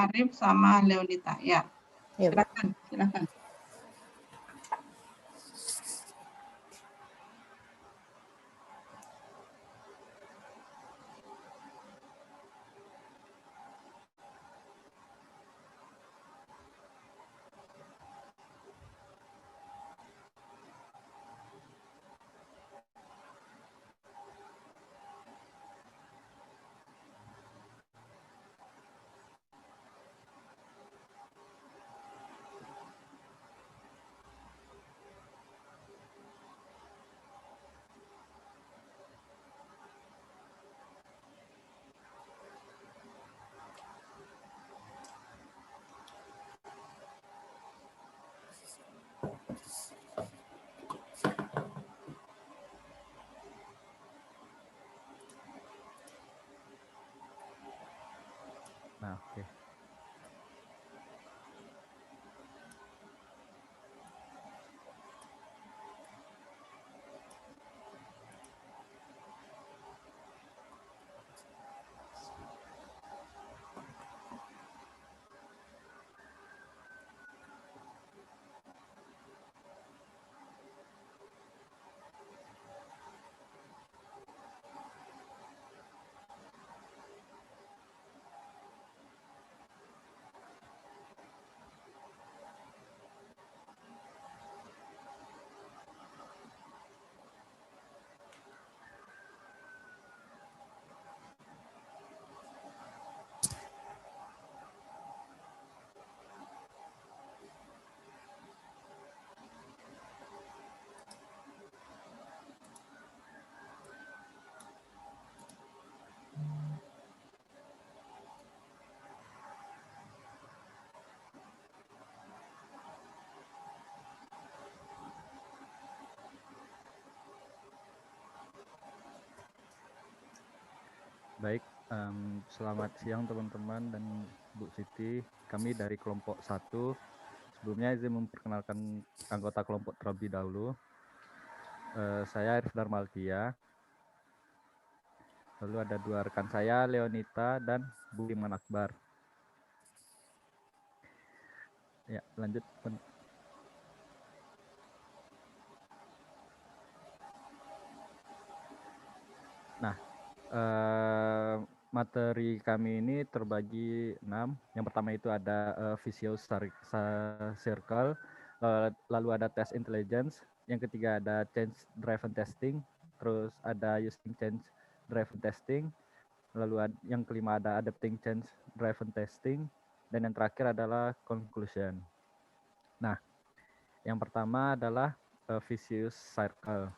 Arif sama Leonita. Ya, Ya, Bu. silakan. Nah, oke. Baik, selamat siang teman-teman dan Bu Siti. Kami dari kelompok 1. Sebelumnya izin memperkenalkan anggota kelompok terlebih dahulu. Saya Arif Darmalkia. Lalu ada dua rekan saya, Leonita dan Bu Iman Akbar. Ya, lanjut. Nah, materi kami ini terbagi 6. Yang pertama itu ada Vicious Circle, lalu ada Test Intelligence, yang ketiga ada Change Driven Testing, terus ada Using Change Driven Testing, lalu yang kelima ada Adapting Change Driven Testing, dan yang terakhir adalah Conclusion. Nah, yang pertama adalah Vicious Circle,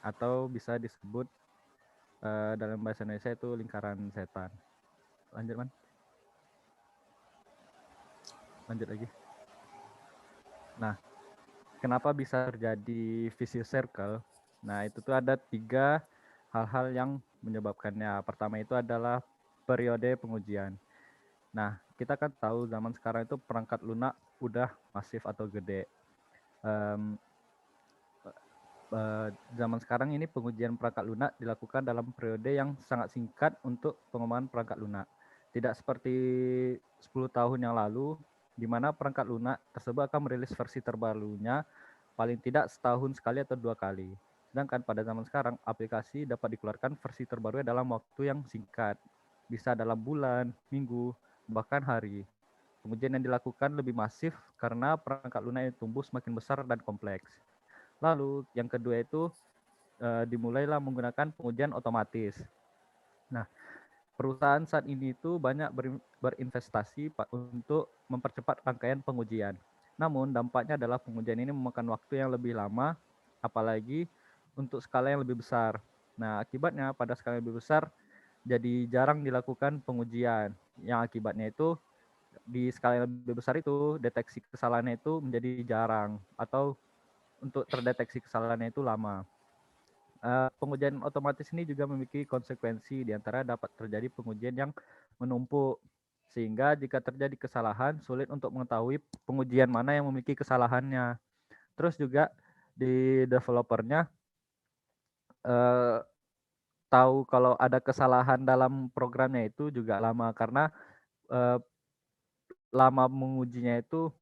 atau bisa disebut dalam bahasa Indonesia itu lingkaran setan. Lanjut, Man. Lanjut lagi. Nah, kenapa bisa terjadi vicious circle? Nah, itu tuh ada 3 hal-hal yang menyebabkannya. Pertama itu adalah periode pengujian. Nah, kita kan tahu zaman sekarang itu perangkat lunak udah masif atau gede. Zaman sekarang ini pengujian perangkat lunak dilakukan dalam periode yang sangat singkat untuk pengembangan perangkat lunak. Tidak seperti 10 tahun yang lalu, di mana perangkat lunak tersebut akan merilis versi terbarunya paling tidak setahun sekali atau 2 kali. Sedangkan pada zaman sekarang, aplikasi dapat dikeluarkan versi terbarunya dalam waktu yang singkat. Bisa dalam bulan, minggu, bahkan hari. Pengujian yang dilakukan lebih masif karena perangkat lunak yang tumbuh semakin besar dan kompleks. Lalu yang kedua itu dimulailah menggunakan pengujian otomatis. Nah, perusahaan saat ini itu banyak berinvestasi untuk mempercepat rangkaian pengujian. Namun dampaknya adalah pengujian ini memakan waktu yang lebih lama, apalagi untuk skala yang lebih besar. Nah, akibatnya pada skala yang lebih besar jadi jarang dilakukan pengujian. Yang akibatnya itu di skala yang lebih besar itu deteksi kesalahannya itu menjadi jarang, atau untuk terdeteksi kesalahannya itu lama. Pengujian otomatis ini juga memiliki konsekuensi, diantara dapat terjadi pengujian yang menumpuk, sehingga jika terjadi kesalahan sulit untuk mengetahui pengujian mana yang memiliki kesalahannya. Terus juga di developernya tahu kalau ada kesalahan dalam programnya itu juga lama, karena lama mengujinya itu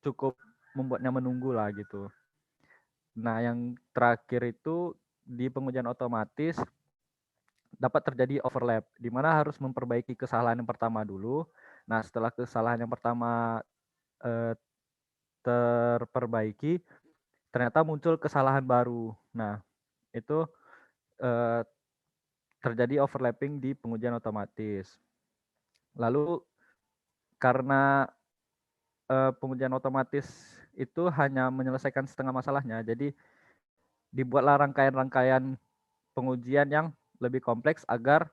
cukup membuatnya menunggu lah gitu. Nah, yang terakhir itu di pengujian otomatis dapat terjadi overlap, di mana harus memperbaiki kesalahan yang pertama dulu. Nah, setelah kesalahan yang pertama terperbaiki, ternyata muncul kesalahan baru. Nah, itu terjadi overlapping di pengujian otomatis. Lalu karena pengujian otomatis itu hanya menyelesaikan setengah masalahnya, jadi dibuatlah rangkaian-rangkaian pengujian yang lebih kompleks agar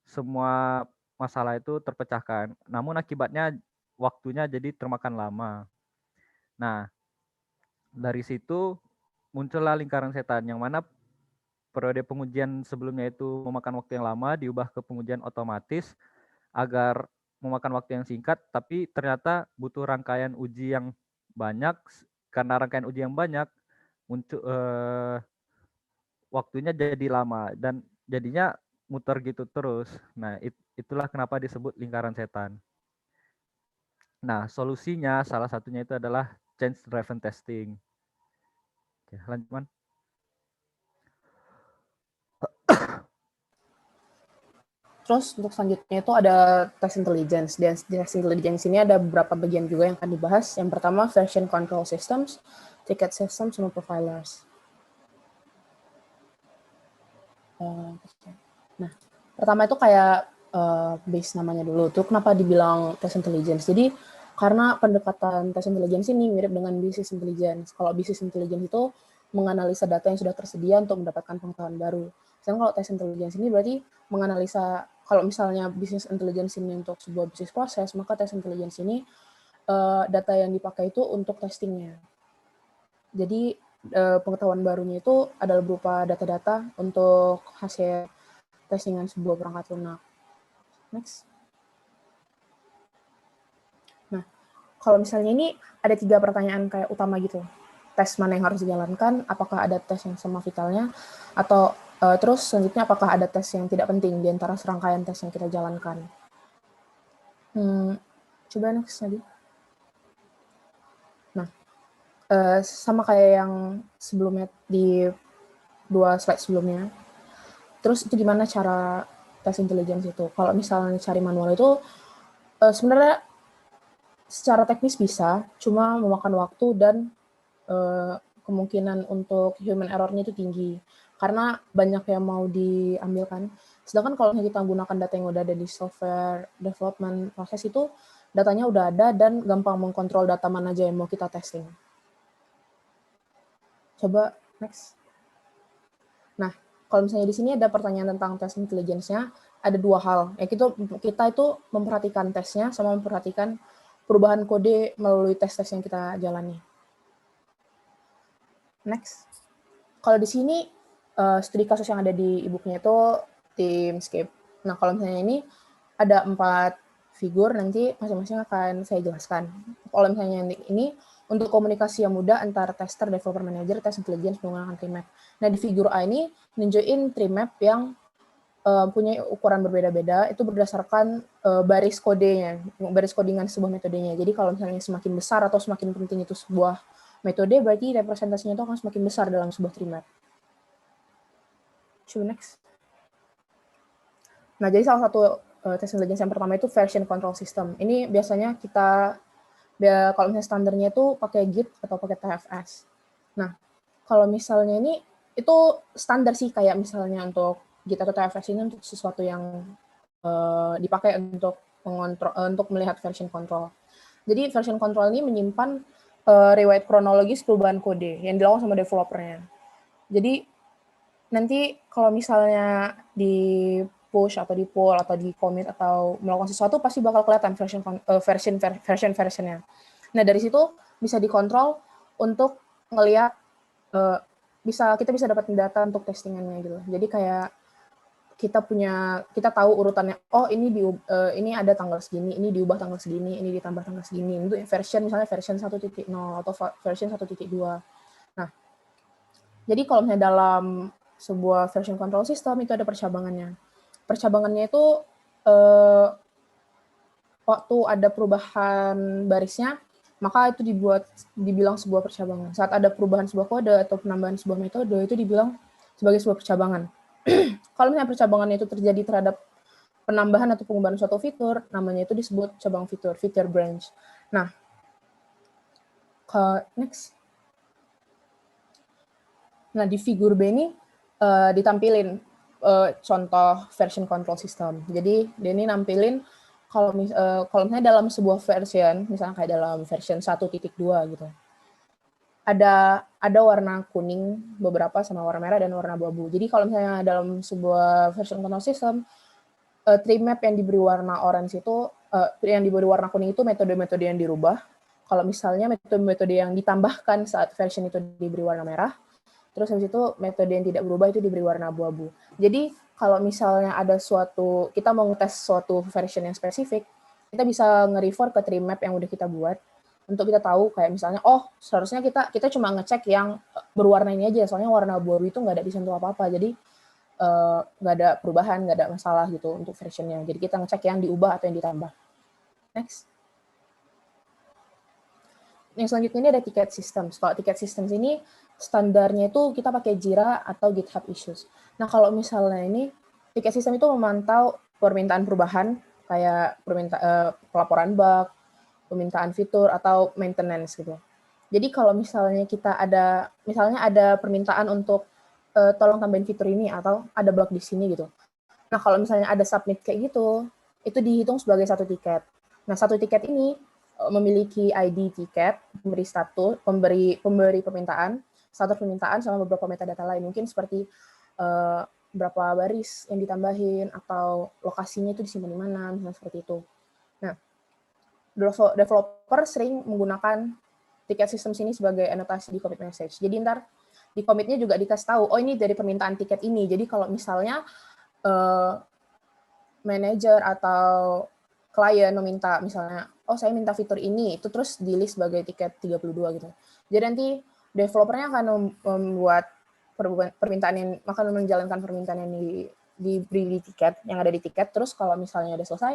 semua masalah itu terpecahkan. Namun akibatnya waktunya jadi termakan lama. Nah, dari situ muncullah lingkaran setan yang mana periode pengujian sebelumnya itu memakan waktu yang lama diubah ke pengujian otomatis agar memakan waktu yang singkat, tapi ternyata butuh rangkaian uji yang banyak. Karena rangkaian uji yang banyak, muncul waktunya jadi lama dan jadinya muter gitu terus. Nah, itulah kenapa disebut lingkaran setan. Nah, solusinya salah satunya itu adalah change driven testing. Oke, lanjut, Man. Terus untuk selanjutnya itu ada test intelligence. Dan di test intelligence ini ada beberapa bagian juga yang akan dibahas. Yang pertama version control systems, ticket systems, sama profilers. Nah, pertama itu kayak base namanya dulu. Tuh kenapa dibilang test intelligence? Jadi karena pendekatan test intelligence ini mirip dengan business intelligence. Kalau business intelligence itu menganalisa data yang sudah tersedia untuk mendapatkan pengetahuan baru. Sedangkan kalau test intelligence ini berarti menganalisa, kalau misalnya business intelligence ini untuk sebuah bisnis proses, maka test intelligence ini data yang dipakai itu untuk testingnya. Jadi pengetahuan barunya itu adalah berupa data-data untuk hasil testingan sebuah perangkat lunak. Next. Nah, kalau misalnya ini ada 3 pertanyaan kayak utama gitu. Tes mana yang harus dijalankan, apakah ada tes yang sama vitalnya, atau terus selanjutnya apakah ada tes yang tidak penting di antara serangkaian tes yang kita jalankan. Coba next lagi. Nah, sama kayak yang sebelumnya di 2 slide sebelumnya. Terus itu gimana cara tes intelligence itu? Kalau misalnya cari manual itu sebenarnya secara teknis bisa, cuma memakan waktu dan kemungkinan untuk human error-nya itu tinggi. Karena banyak yang mau diambil kan. Sedangkan kalau kita menggunakan data yang udah ada di software development proses itu, datanya udah ada dan gampang mengkontrol data mana aja yang mau kita testing. Coba next. Nah, kalau misalnya di sini ada pertanyaan tentang tes intelligence-nya, ada 2 hal. Kita itu memperhatikan tesnya sama memperhatikan perubahan kode melalui tes-tes yang kita jalani. Next. Kalau di sini studi kasus yang ada di e-book-nya itu Teamscape. Nah, kalau misalnya ini ada 4 figur, nanti masing-masing akan saya jelaskan. Kalau misalnya ini untuk komunikasi yang mudah antara tester, developer, manager, test intelligence menggunakan tree map. Nah, di figur A ini nunjukin tree map yang punya ukuran berbeda-beda, itu berdasarkan baris kodenya, baris codingan sebuah metodenya. Jadi kalau misalnya semakin besar atau semakin penting itu sebuah metode, berarti representasinya itu akan semakin besar dalam sebuah tree map. Coba next. Nah, jadi salah satu tes intelligence yang pertama itu version control system. Ini biasanya kita, kalau misalnya standarnya itu pakai Git atau pakai TFS. Nah, kalau misalnya ini, itu standar sih, kayak misalnya untuk Git atau TFS ini untuk sesuatu yang dipakai untuk mengontrol, untuk melihat version control. Jadi version control ini menyimpan riwayat kronologis perubahan kode yang dilakukan sama developernya. Jadi nanti kalau misalnya di push atau di pull atau di commit atau melakukan sesuatu, pasti bakal kelihatan versionnya. Nah, dari situ bisa dikontrol untuk ngelihat kita bisa dapat data untuk testingannya gitu. Jadi kayak kita tahu urutannya. Oh, ini ada tanggal segini, ini diubah tanggal segini, ini ditambah tanggal segini. Itu misalnya version 1.0 atau version 1.2. Nah, jadi kalau misalnya dalam sebuah version control system itu ada percabangannya. Percabangannya itu waktu ada perubahan barisnya, maka itu dibilang sebuah percabangan. Saat ada perubahan sebuah kode atau penambahan sebuah metode, itu dibilang sebagai sebuah percabangan. Kalau misalnya percabangan itu terjadi terhadap penambahan atau pengubahan suatu fitur, namanya itu disebut cabang fitur, feature branch. Nah, next. Nah, di figur B ini ditampilin contoh version control system. Jadi, dia ini nampilin kalau misalnya dalam sebuah version, misalnya kayak dalam version 1.2 gitu, ada warna kuning beberapa sama warna merah dan warna abu-abu. Jadi kalau misalnya dalam sebuah version control system, tree map yang diberi warna orange itu, yang diberi warna kuning itu metode-metode yang dirubah. Kalau misalnya metode-metode yang ditambahkan saat version itu diberi warna merah, terus habis itu metode yang tidak berubah itu diberi warna abu-abu. Jadi kalau misalnya ada kita mau ngetes suatu version yang spesifik, kita bisa nge-refer ke tree map yang udah kita buat untuk kita tahu kayak misalnya, oh seharusnya kita cuma ngecek yang berwarna ini aja, soalnya warna abu-abu itu nggak ada disentuh apa-apa, jadi nggak ada perubahan, nggak ada masalah gitu untuk versionnya. Jadi kita ngecek yang diubah atau yang ditambah. Next. Yang selanjutnya ini ada ticket systems. Kalau ticket systems ini standarnya itu kita pakai Jira atau GitHub Issues. Nah, kalau misalnya ini ticket system itu memantau permintaan perubahan kayak pelaporan bug, permintaan fitur atau maintenance gitu. Jadi kalau misalnya misalnya ada permintaan untuk tolong tambahin fitur ini atau ada bug di sini gitu. Nah, kalau misalnya ada submit kayak gitu, itu dihitung sebagai satu tiket. Nah, satu tiket ini memiliki ID tiket, pemberi permintaan, status permintaan sama beberapa metadata lain. Mungkin seperti berapa baris yang ditambahin atau lokasinya itu disimpan di mana, misalnya seperti itu. Nah, developer sering menggunakan tiket sistem sini sebagai anotasi di commit message. Jadi ntar di commitnya juga dikasih tahu, oh ini dari permintaan tiket ini. Jadi kalau misalnya manager atau klien meminta misalnya, oh saya minta fitur ini, itu terus di list sebagai tiket 32 gitu. Jadi nanti developernya akan membuat permintaan yang akan menjalankan permintaan yang diberi di tiket, yang ada di tiket, terus kalau misalnya udah selesai,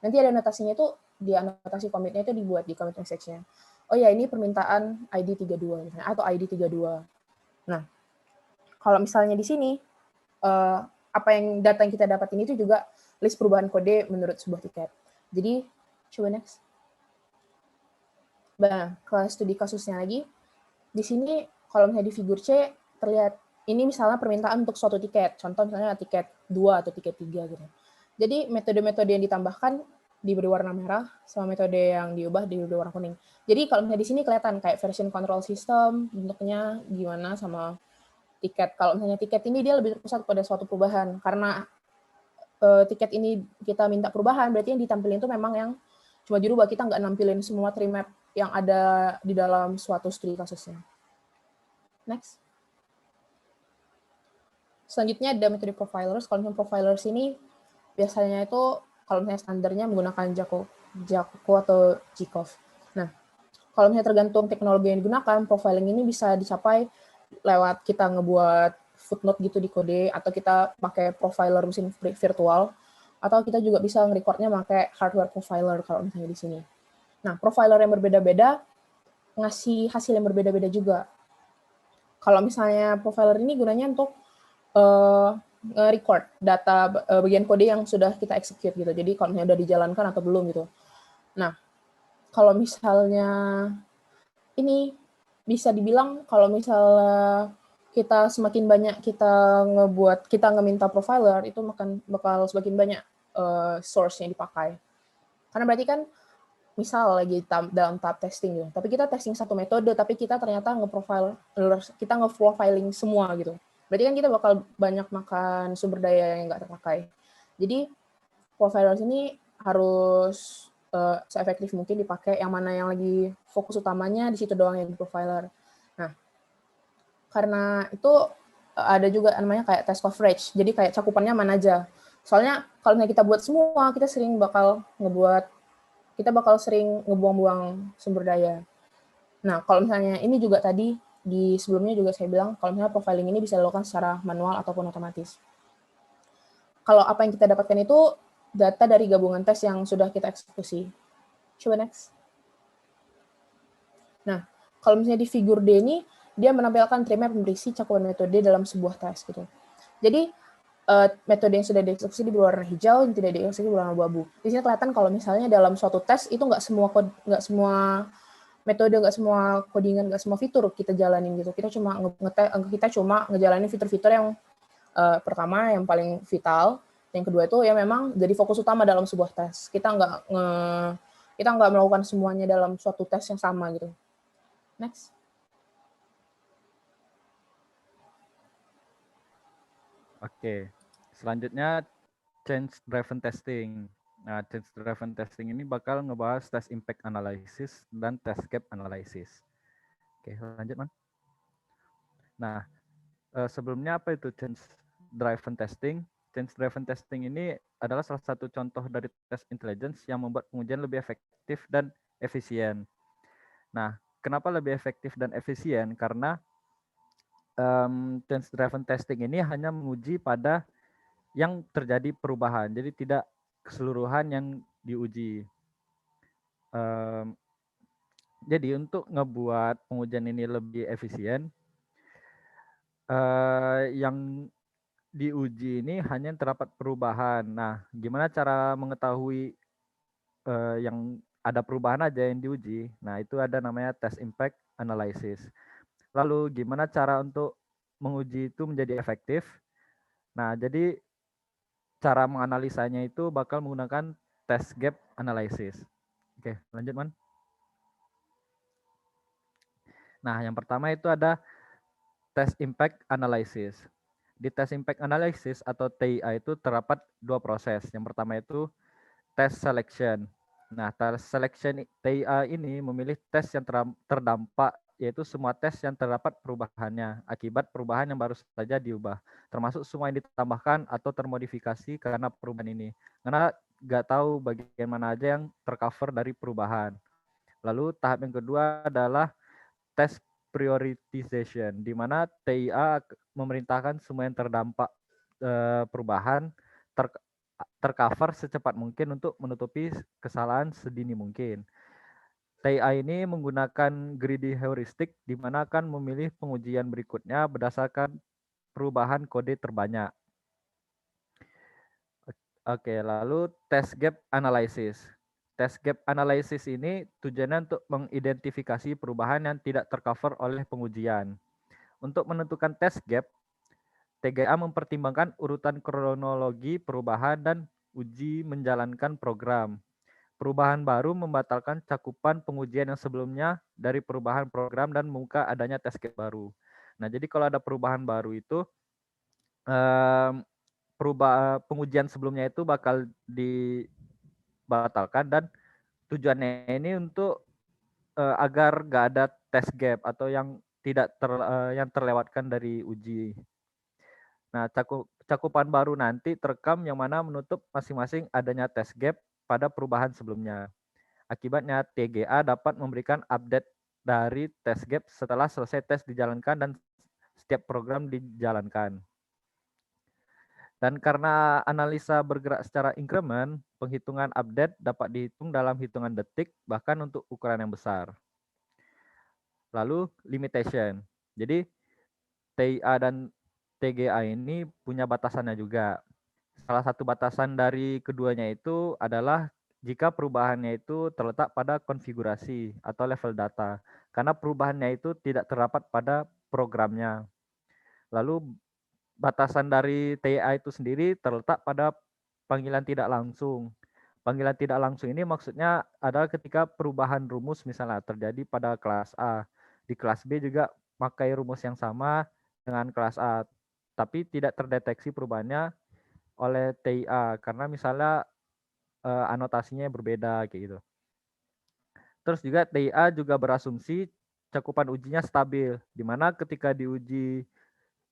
nanti ada anotasinya itu, di anotasi commit-nya itu dibuat di commit message-nya. Oh ya, ini permintaan ID 32 misalnya, atau ID 32. Nah, kalau misalnya di sini, apa yang data yang kita dapat ini itu juga list perubahan kode menurut sebuah tiket. Jadi, coba next. Nah, kalau studi kasusnya lagi, di sini kalau misalnya di figur C, terlihat ini misalnya permintaan untuk suatu tiket. Contoh misalnya tiket 2 atau tiket 3 gitu. Jadi, metode-metode yang ditambahkan diberi warna merah, sama metode yang diubah diberi warna kuning. Jadi, kalau misalnya di sini kelihatan kayak version control system, bentuknya gimana sama tiket. Kalau misalnya tiket ini dia lebih terpusat pada suatu perubahan, karena tiket ini kita minta perubahan, berarti yang ditampilin itu memang yang cuma dirubah, kita nggak nampilin semua tree map yang ada di dalam suatu studi kasusnya. Next. Selanjutnya ada metode profilers. Kalau misalnya profilers ini biasanya itu kalau misalnya standarnya menggunakan Jacoco atau Jikov. Nah, kalau misalnya tergantung teknologi yang digunakan, profiling ini bisa dicapai lewat kita ngebuat footnote gitu di kode, atau kita pakai profiler mesin virtual, atau kita juga bisa nge-recordnya pakai hardware profiler kalau misalnya di sini. Nah, profiler yang berbeda-beda ngasih hasil yang berbeda-beda juga. Kalau misalnya profiler ini gunanya untuk nge-record data bagian kode yang sudah kita execute gitu. Jadi kalau misalnya udah dijalankan atau belum gitu. Nah, kalau misalnya ini bisa dibilang kalau misalnya kita semakin banyak kita ngeminta profiler, itu bakal semakin banyak source yang dipakai. Karena berarti kan misal lagi dalam tahap testing gitu, tapi kita testing satu metode, tapi kita ternyata nge-profiling semua gitu. Berarti kan kita bakal banyak makan sumber daya yang nggak terpakai. Jadi profilers ini harus seefektif mungkin dipakai, yang mana yang lagi fokus utamanya di situ doang yang di profiler. Nah, karena itu ada juga namanya kayak test coverage, jadi kayak cakupannya mana aja. Soalnya kalau kita buat semua, kita bakal sering ngebuang-buang sumber daya. Nah, kalau misalnya ini juga tadi, di sebelumnya juga saya bilang, kalau misalnya profiling ini bisa dilakukan secara manual ataupun otomatis. Kalau apa yang kita dapatkan itu data dari gabungan tes yang sudah kita eksekusi. Coba next. Nah, kalau misalnya di figur D ini, dia menampilkan tree map berisi cakupan metode dalam sebuah tes gitu. Jadi, metode yang sudah dieksekusi di berwarna hijau, yang tidak dieksekusi di berwarna abu-abu. Di sini kelihatan kalau misalnya dalam suatu tes itu nggak semua metode, nggak semua codingan, nggak semua fitur kita jalanin gitu. Kita cuma ngejalanin fitur-fitur yang pertama yang paling vital, yang kedua itu ya memang jadi fokus utama dalam sebuah tes. Kita nggak melakukan semuanya dalam suatu tes yang sama gitu. Next. Oke, selanjutnya change driven testing. Nah, change driven testing ini bakal ngebahas test impact analysis dan test gap analysis. Oke, lanjut, Man. Nah, sebelumnya apa itu change driven testing? Change driven testing ini adalah salah satu contoh dari test intelligence yang membuat pengujian lebih efektif dan efisien. Nah, kenapa lebih efektif dan efisien? Karena change driven testing ini hanya menguji pada yang terjadi perubahan, jadi tidak keseluruhan yang diuji. Jadi untuk ngebuat pengujian ini lebih efisien, yang diuji ini hanya terdapat perubahan. Nah, gimana cara mengetahui yang ada perubahan aja yang diuji? Nah, itu ada namanya test impact analysis. Lalu gimana cara untuk menguji itu menjadi efektif? Nah, jadi cara menganalisanya itu bakal menggunakan test gap analysis. Oke, lanjut, Man. Nah, yang pertama itu ada test impact analysis. Di test impact analysis atau TIA itu terdapat dua proses. Yang pertama itu test selection. Nah, test selection TIA ini memilih tes yang terdampak, yaitu semua tes yang terdapat perubahannya akibat perubahan yang baru saja diubah, termasuk semua yang ditambahkan atau termodifikasi karena perubahan ini. Karena nggak tahu bagian mana aja yang tercover dari perubahan. Lalu tahap yang kedua adalah test prioritization, di mana TIA memerintahkan semua yang terdampak perubahan tercover secepat mungkin untuk menutupi kesalahan sedini mungkin. TIA ini menggunakan greedy heuristic, di mana akan memilih pengujian berikutnya berdasarkan perubahan kode terbanyak. Oke, lalu test gap analysis. Test gap analysis ini tujuannya untuk mengidentifikasi perubahan yang tidak tercover oleh pengujian. Untuk menentukan test gap, TGA mempertimbangkan urutan kronologi perubahan dan uji menjalankan program. Perubahan baru membatalkan cakupan pengujian yang sebelumnya dari perubahan program dan membuka adanya test gap baru. Nah, jadi kalau ada perubahan baru itu, pengujian sebelumnya itu bakal dibatalkan, dan tujuannya ini untuk agar nggak ada test gap atau yang tidak yang terlewatkan dari uji. Nah, cakupan baru nanti terekam yang mana menutup masing-masing adanya test gap pada perubahan sebelumnya. Akibatnya TGA dapat memberikan update dari test gap setelah selesai tes dijalankan dan setiap program dijalankan. Dan karena analisa bergerak secara increment, penghitungan update dapat dihitung dalam hitungan detik, bahkan untuk ukuran yang besar. Lalu limitation. Jadi TIA dan TGA ini punya batasannya juga. Salah satu batasan dari keduanya itu adalah jika perubahannya itu terletak pada konfigurasi atau level data, karena perubahannya itu tidak terdapat pada programnya. Lalu batasan dari TIA itu sendiri terletak pada panggilan tidak langsung. Panggilan tidak langsung ini maksudnya adalah ketika perubahan rumus misalnya terjadi pada kelas A, di kelas B juga pakai rumus yang sama dengan kelas A, tapi tidak terdeteksi perubahannya oleh TIA karena misalnya anotasinya berbeda kayak gitu. Terus juga TIA juga berasumsi cakupan ujinya stabil, di mana ketika diuji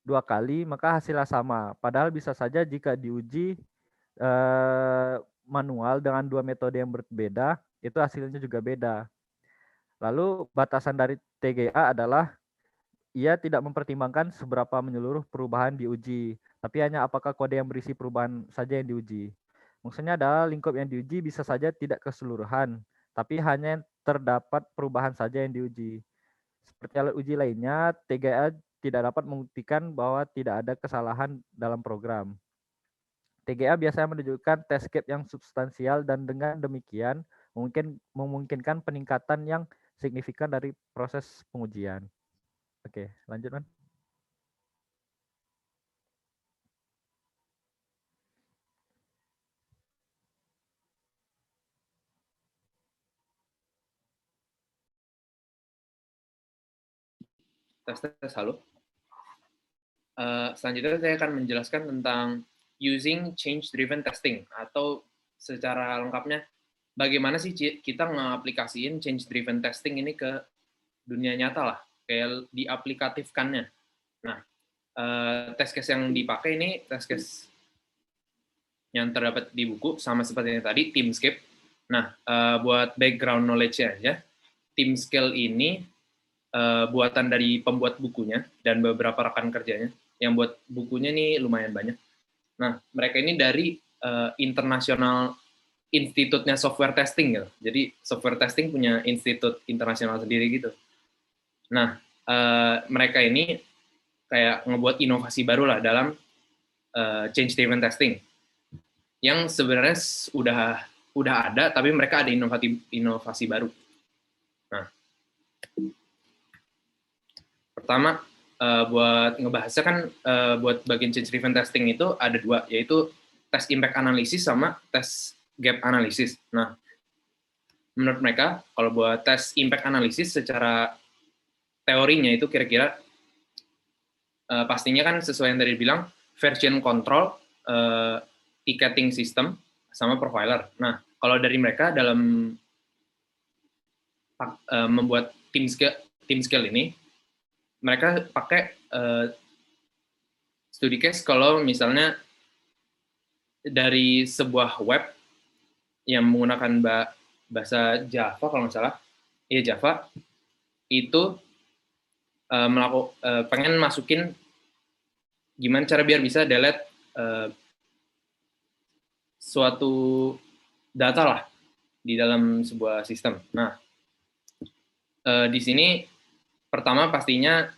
2 kali maka hasilnya sama. Padahal bisa saja jika diuji manual dengan 2 metode yang berbeda, itu hasilnya juga beda. Lalu batasan dari TGA adalah ia tidak mempertimbangkan seberapa menyeluruh perubahan diuji, tapi hanya apakah kode yang berisi perubahan saja yang diuji. Maksudnya adalah lingkup yang diuji bisa saja tidak keseluruhan, tapi hanya yang terdapat perubahan saja yang diuji. Seperti alat uji lainnya, TGA tidak dapat membuktikan bahwa tidak ada kesalahan dalam program. TGA biasanya menunjukkan test case yang substansial dan dengan demikian memungkinkan peningkatan yang signifikan dari proses pengujian. Oke, lanjut, Man. Tes, halo. Selanjutnya saya akan menjelaskan tentang using change-driven testing, atau secara lengkapnya, bagaimana sih kita ngaplikasiin change-driven testing ini ke dunia nyata lah, kayak diaplikatifkannya. Nah, test case yang dipakai ini test case yang terdapat di buku, sama seperti yang tadi, TeamScape. Nah, buat background knowledge-nya aja, TeamScale ini buatan dari pembuat bukunya dan beberapa rekan kerjanya. Yang buat bukunya nih lumayan banyak. Nah, mereka ini dari International Institute-nya Software Testing gitu. Jadi software testing punya institut internasional sendiri gitu. Nah, mereka ini kayak ngebuat inovasi baru lah dalam change driven testing. Yang sebenarnya udah ada, tapi mereka ada inovasi baru. Nah, pertama, buat ngebahasnya kan buat bagian change driven testing itu ada dua, yaitu test impact analysis sama test gap analysis. Nah, menurut mereka kalau buat test impact analysis secara teorinya itu kira-kira pastinya kan sesuai yang tadi bilang, version control, ticketing system, sama profiler. Nah, kalau dari mereka dalam membuat TeamScale ini, mereka pakai studi case kalau misalnya dari sebuah web yang menggunakan bahasa Java kalau nggak salah, Java, itu pengen masukin gimana cara biar bisa delete suatu data lah di dalam sebuah sistem. Nah, di sini pertama pastinya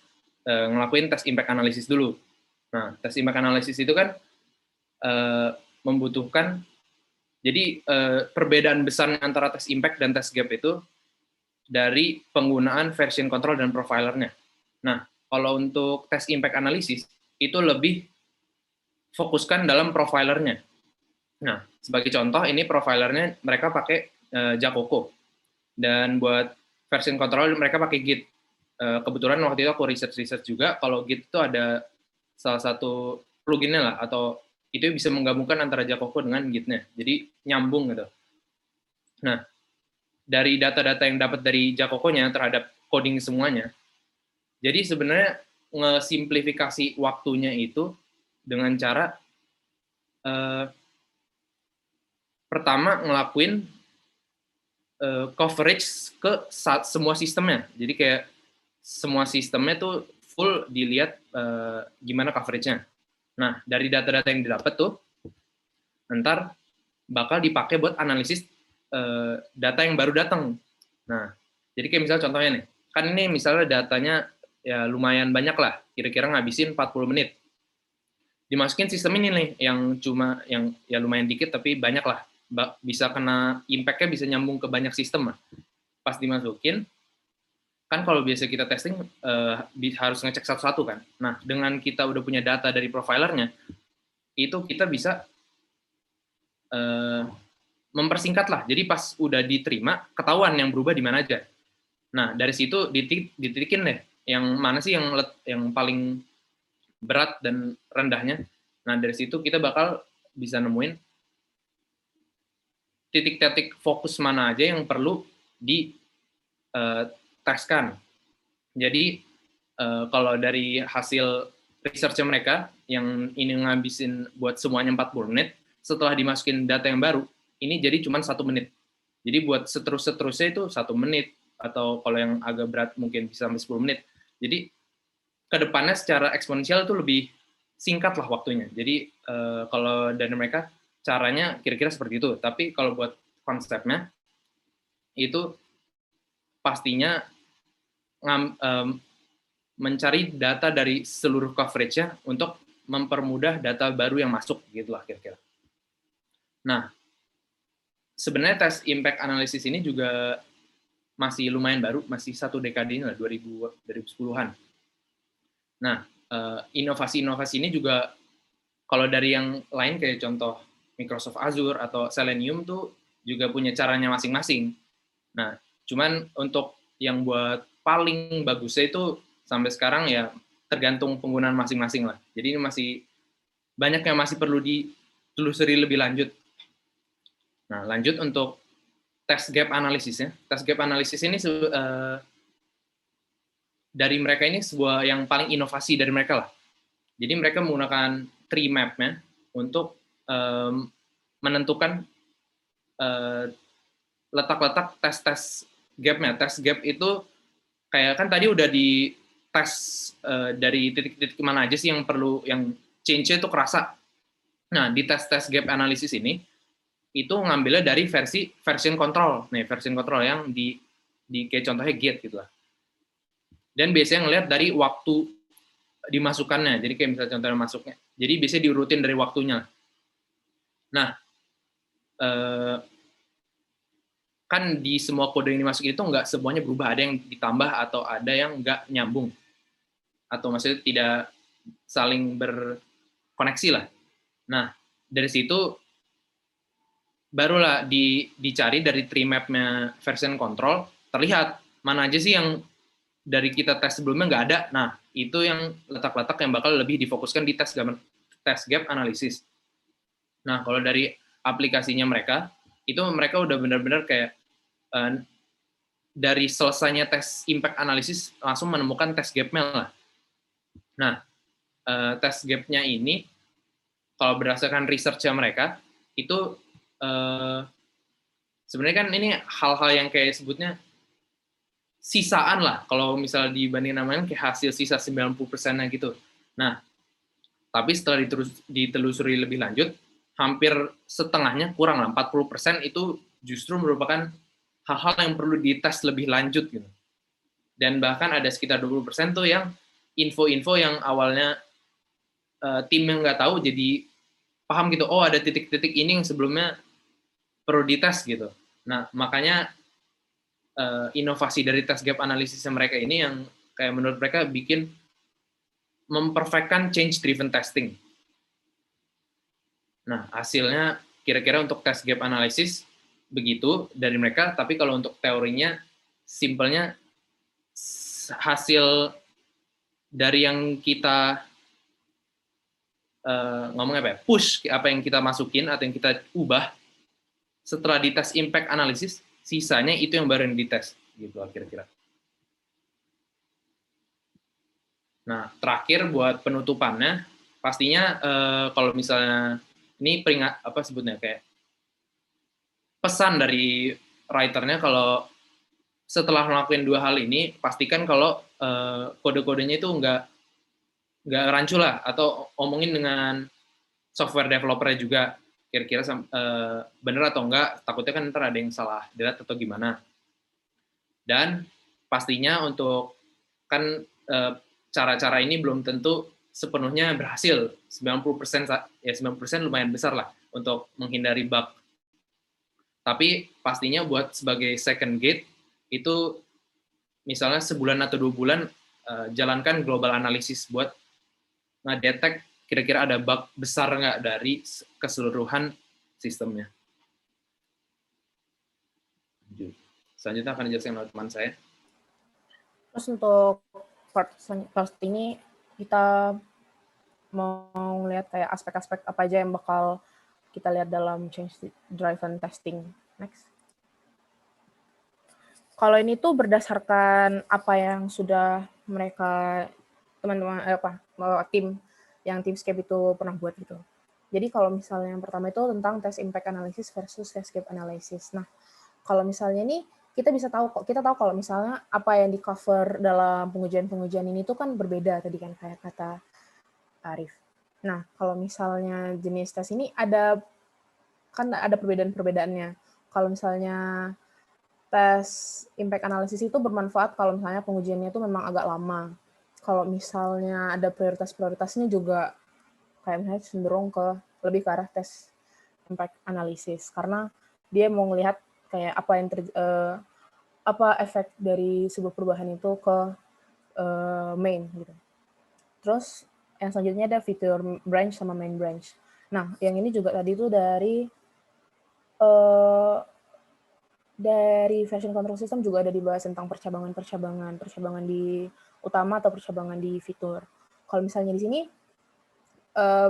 ngelakuin tes impact analysis dulu. Nah, tes impact analysis itu kan membutuhkan, jadi perbedaan besar antara tes impact dan tes gap itu dari penggunaan version control dan profilernya. Nah, kalau untuk tes impact analysis itu lebih fokuskan dalam profilernya. Nah, sebagai contoh ini profilernya mereka pakai Jacoco, dan buat version control mereka pakai Git. Kebetulan waktu itu aku research juga, kalau Git itu ada salah satu pluginnya lah, atau itu bisa menggabungkan antara Jacoco dengan Git-nya, jadi nyambung gitu. Nah, dari data-data yang dapat dari Jacoco-nya terhadap coding semuanya, jadi sebenarnya ngesimplifikasi waktunya itu dengan cara pertama ngelakuin coverage ke semua sistemnya. Jadi kayak semua sistemnya tuh full dilihat gimana coverage-nya. Nah, dari data-data yang didapat tuh, ntar bakal dipakai buat analisis data yang baru datang. Nah, jadi kayak misalnya contohnya nih, kan ini misalnya datanya ya lumayan banyak lah, kira-kira ngabisin 40 menit. Dimasukin sistem ini nih, yang cuma yang ya lumayan dikit tapi banyak lah, bisa kena impact-nya bisa nyambung ke banyak sistem lah. Pas dimasukin, kan kalau biasa kita testing harus ngecek satu-satu kan. Nah, dengan kita udah punya data dari profilernya, itu kita bisa mempersingkat lah. Jadi pas udah diterima, ketahuan yang berubah di mana aja. Nah, dari situ dititikin deh, yang mana sih yang paling berat dan rendahnya. Nah, dari situ kita bakal bisa nemuin titik-titik fokus mana aja yang perlu diteskan. Jadi, kalau dari hasil research mereka, yang ini ngabisin buat semuanya 40 menit, setelah dimasukin data yang baru, ini jadi cuma 1 menit. Jadi buat seterusnya itu 1 menit, atau kalau yang agak berat mungkin bisa sampai 10 menit. Jadi kedepannya secara eksponensial itu lebih singkat lah waktunya. Jadi kalau dari mereka caranya kira-kira seperti itu. Tapi kalau buat konsepnya itu pastinya mencari data dari seluruh coverage-nya untuk mempermudah data baru yang masuk, gitulah kira-kira. Nah, sebenarnya tes impact analysis ini juga masih lumayan baru, masih 1 dekade ini lah, 2010-an. Nah, inovasi-inovasi ini juga kalau dari yang lain kayak contoh Microsoft Azure atau Selenium tuh juga punya caranya masing-masing. Nah, cuman untuk yang buat paling bagusnya itu sampai sekarang ya tergantung penggunaan masing-masing lah. Jadi ini masih banyak yang masih perlu ditelusuri lebih lanjut. Nah, lanjut untuk test gap analysisnya. Test gap analysis ini dari mereka ini sebuah yang paling inovasi dari mereka lah. Jadi mereka menggunakan tree map-nya untuk menentukan letak-letak tes-tes gap-nya. Tes gap itu kayak kan tadi udah di tes dari titik-titik mana aja sih yang perlu, yang change-nya itu kerasa. Nah, di tes-tes gap analysis ini, itu ngambilnya dari version control. Nih, version control yang di kayak contohnya Git gitu lah. Dan biasanya ngelihat dari waktu dimasukkannya. Jadi kayak misalnya contohnya masuknya. Jadi biasanya diurutin dari waktunya. Nah, kan di semua kode yang dimasukin itu nggak semuanya berubah. Ada yang ditambah atau ada yang nggak nyambung. Atau maksudnya tidak saling berkoneksi lah. Nah, dari situ barulah dicari dari tree map-nya version control, terlihat mana aja sih yang dari kita tes sebelumnya nggak ada. Nah, itu yang letak-letak yang bakal lebih difokuskan di tes gap analysis. Nah, kalau dari aplikasinya mereka, itu mereka udah benar-benar kayak dari selesainya tes impact analysis langsung menemukan tes gap-nya lah. Nah, tes gap-nya ini, kalau berdasarkan research-nya mereka, itu sebenarnya kan ini hal-hal yang kayak sebutnya sisaan lah, kalau misalnya dibanding namanya kayak hasil sisa 90%-nya gitu. Nah, tapi setelah ditelusuri lebih lanjut, hampir setengahnya, kurang lah, 40% itu justru merupakan hal-hal yang perlu dites lebih lanjut gitu. Dan bahkan ada sekitar 20% tuh yang info-info yang awalnya tim yang nggak tahu jadi paham gitu, oh ada titik-titik ini yang sebelumnya perlu dites gitu. Nah, makanya inovasi dari tes gap analisisnya mereka ini yang kayak menurut mereka bikin memperfectkan change driven testing. Nah, hasilnya kira-kira untuk tes gap analysis begitu dari mereka, tapi kalau untuk teorinya simpelnya hasil dari yang kita ngomong apa ya, push apa yang kita masukin atau yang kita ubah setelah dites impact analysis, sisanya itu yang baru yang dites gitu kira-kira. Nah, terakhir buat penutupannya, pastinya kalau misalnya ini apa sebutnya kayak pesan dari writernya, kalau setelah melakukan dua hal ini, pastikan kalau kode-kodenya itu nggak rancu lah, atau omongin dengan software developer-nya juga, kira-kira bener atau enggak, takutnya kan ntar ada yang salah delete atau gimana. Dan pastinya untuk kan cara-cara ini belum tentu sepenuhnya berhasil. 90% ya 90% lumayan besar lah untuk menghindari bug. Tapi pastinya buat sebagai second gate itu misalnya sebulan atau 2 bulan jalankan global analysis buat ngedetek kira-kira ada bug besar nggak dari keseluruhan sistemnya. Selanjutnya akan dijelaskan oleh teman saya. Terus untuk part ini kita mau lihat kayak aspek-aspek apa aja yang bakal kita lihat dalam change driven testing. Next. Kalau ini tuh berdasarkan apa yang sudah mereka teman-teman tim Teamscape itu pernah buat gitu. Jadi kalau misalnya yang pertama itu tentang test impact analysis versus test gap analysis. Nah, kalau misalnya nih kita tahu kalau misalnya apa yang di cover dalam pengujian ini tuh kan berbeda tadi kan kayak kata Arif. Nah, kalau misalnya jenis tes ini ada kan ada perbedaan-perbedaannya. Kalau misalnya tes impact analysis itu bermanfaat kalau misalnya pengujiannya itu memang agak lama. Kalau misalnya ada prioritas-prioritasnya juga kayak misalnya cenderung lebih ke arah tes impact analysis karena dia mau melihat kayak apa efek dari sebuah perubahan itu ke main gitu. Terus yang selanjutnya ada feature branch sama main branch. Nah, yang ini juga tadi itu dari version control system juga ada dibahas tentang percabangan di utama atau percabangan di fitur. Kalau misalnya di sini,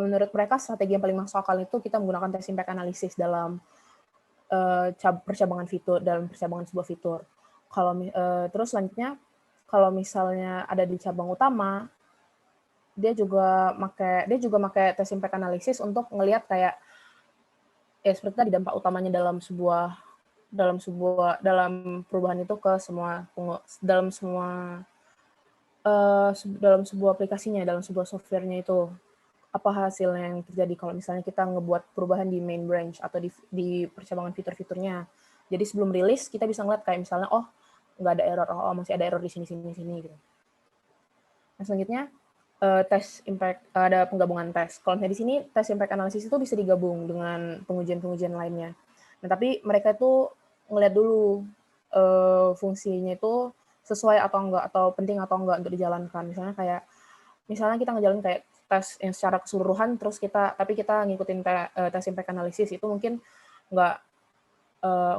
menurut mereka strategi yang paling masuk akal itu kita menggunakan tes impact analysis dalam percabangan fitur, dalam percabangan sebuah fitur. Terus selanjutnya, kalau misalnya ada di cabang utama, dia juga pakai tes impact analysis untuk ngelihat kayak ya seperti tadi dampak utamanya dalam perubahan itu ke dalam sebuah aplikasinya, dalam sebuah softwarenya itu apa hasilnya yang terjadi kalau misalnya kita ngebuat perubahan di main branch atau di percabangan fitur-fiturnya. Jadi sebelum rilis kita bisa ngeliat kayak misalnya nggak ada error, masih ada error di sini gitu. Nah, selanjutnya tes impact, ada penggabungan tes. Kalau misalnya di sini tes impact analysis itu bisa digabung dengan pengujian-pengujian lainnya. Nah, tapi mereka itu ngeliat dulu fungsinya itu sesuai atau enggak, atau penting atau enggak untuk dijalankan. Misalnya kita ngejalanin kayak tes yang secara keseluruhan, tapi kita ngikutin tes impact analysis itu mungkin nggak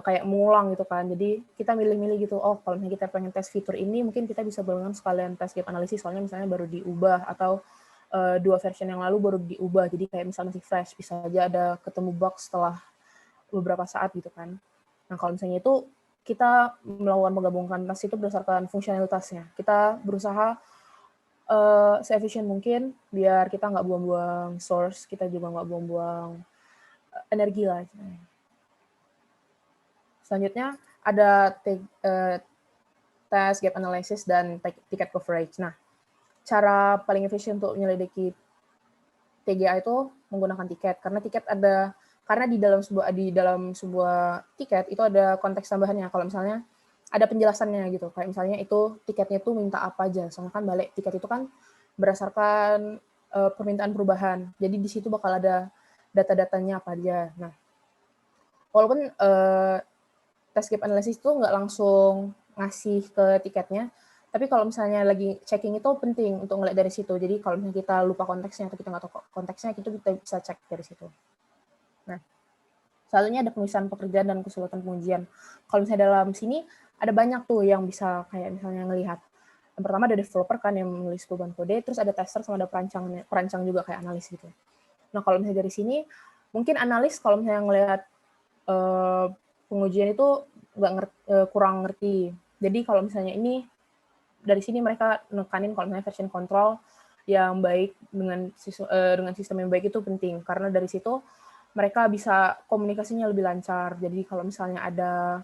kayak mengulang gitu kan. Jadi kita milih-milih gitu, kalau misalnya kita pengen tes fitur ini, mungkin kita bisa barengan sekalian tes gap analysis, soalnya misalnya baru diubah, atau 2 version yang lalu baru diubah, jadi kayak misalnya masih fresh, bisa aja ada ketemu bug setelah beberapa saat gitu kan. Nah, kalau misalnya itu, kita melakukan menggabungkan tes itu berdasarkan fungsionalitasnya. Kita berusaha se-efisien mungkin, biar kita nggak buang-buang source, kita juga nggak buang-buang energi lah. Selanjutnya ada tes gap analysis dan ticket coverage. Nah, cara paling efisien untuk menyelidiki TGA itu menggunakan tiket, karena di dalam sebuah tiket itu ada konteks tambahannya. Kalau misalnya ada penjelasannya gitu, kayak misalnya itu tiketnya itu minta apa aja. Soalnya kan balik tiket itu kan berdasarkan permintaan perubahan. Jadi di situ bakal ada data-datanya apa aja. Nah, walaupun tes gap analysis itu nggak langsung ngasih ke tiketnya, tapi kalau misalnya lagi checking itu penting untuk ngeliat dari situ. Jadi kalau misalnya kita lupa konteksnya atau kita nggak tahu konteksnya, kita bisa cek dari situ. Nah, selanjutnya ada pemisahan pekerjaan dan kesulitan pengujian. Kalau misalnya dalam sini ada banyak tuh yang bisa kayak misalnya ngelihat. Yang pertama ada developer kan yang menulis perubahan kode, terus ada tester sama ada perancang juga kayak analis gitu. Nah, kalau misalnya dari sini, mungkin analis kalau misalnya ngelihat pengujian itu kurang ngerti. Jadi kalau misalnya dari sini mereka nekanin kalau misalnya version control yang baik dengan sistem yang baik itu penting, karena dari situ mereka bisa komunikasinya lebih lancar. Jadi kalau misalnya ada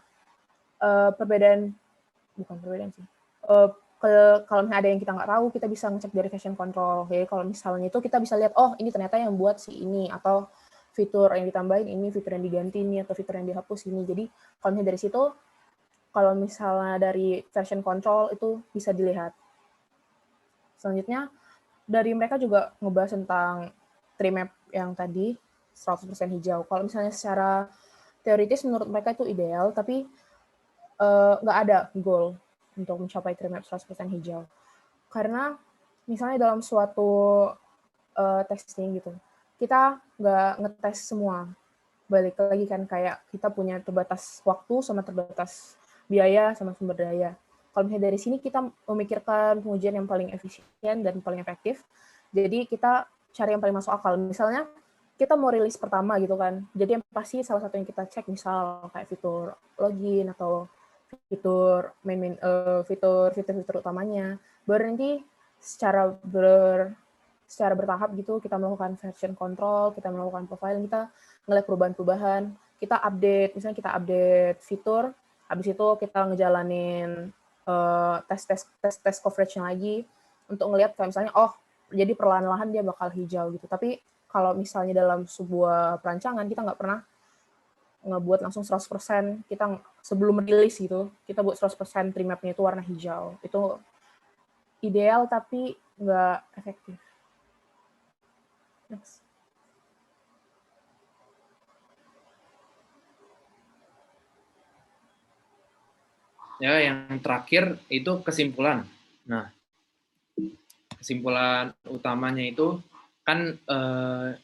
kalau misalnya ada yang kita nggak tahu, kita bisa ngecek dari version control. Jadi kalau misalnya itu kita bisa lihat, ini ternyata yang buat si ini, atau fitur yang ditambahin ini, fitur yang diganti ini, atau fitur yang dihapus ini. Jadi kalau misalnya dari situ, kalau misalnya dari version control itu bisa dilihat. Selanjutnya, dari mereka juga ngebahas tentang tree map yang tadi, 100% hijau. Kalau misalnya secara teoritis menurut mereka itu ideal, tapi nggak ada goal untuk mencapai tree map 100% hijau. Karena misalnya dalam suatu testing gitu, kita nggak ngetes semua. Balik lagi kan kayak kita punya terbatas waktu sama terbatas biaya sama sumber daya. Kalau misalnya dari sini kita memikirkan pengujian yang paling efisien dan paling efektif, jadi kita cari yang paling masuk akal. Misalnya kita mau rilis pertama gitu kan, jadi yang pasti salah satu yang kita cek misal kayak fitur login atau fitur fitur utamanya. Baru nanti secara bertahap gitu kita melakukan version control, kita melakukan profiling, kita ngeliat perubahan-perubahan, kita update, misalnya kita update fitur, habis itu kita ngejalanin tes coverage-nya lagi untuk ngelihat kayak misalnya jadi perlahan-lahan dia bakal hijau gitu. Tapi kalau misalnya dalam sebuah perancangan kita nggak pernah ngebuat langsung 100%, kita sebelum rilis gitu, kita buat 100% tree map-nya itu warna hijau. Itu ideal tapi nggak efektif. Next. Ya, yang terakhir itu kesimpulan. Nah, kesimpulan utamanya itu kan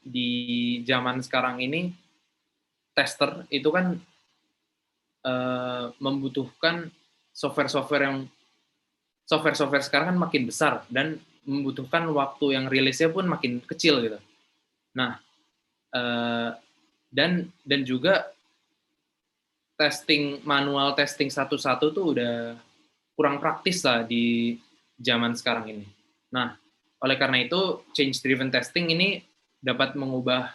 di zaman sekarang ini tester itu kan membutuhkan software sekarang kan makin besar dan membutuhkan waktu yang rilisnya pun makin kecil gitu. Nah, dan juga manual testing satu-satu tuh udah kurang praktis lah di zaman sekarang ini. Nah, oleh karena itu change driven testing ini dapat mengubah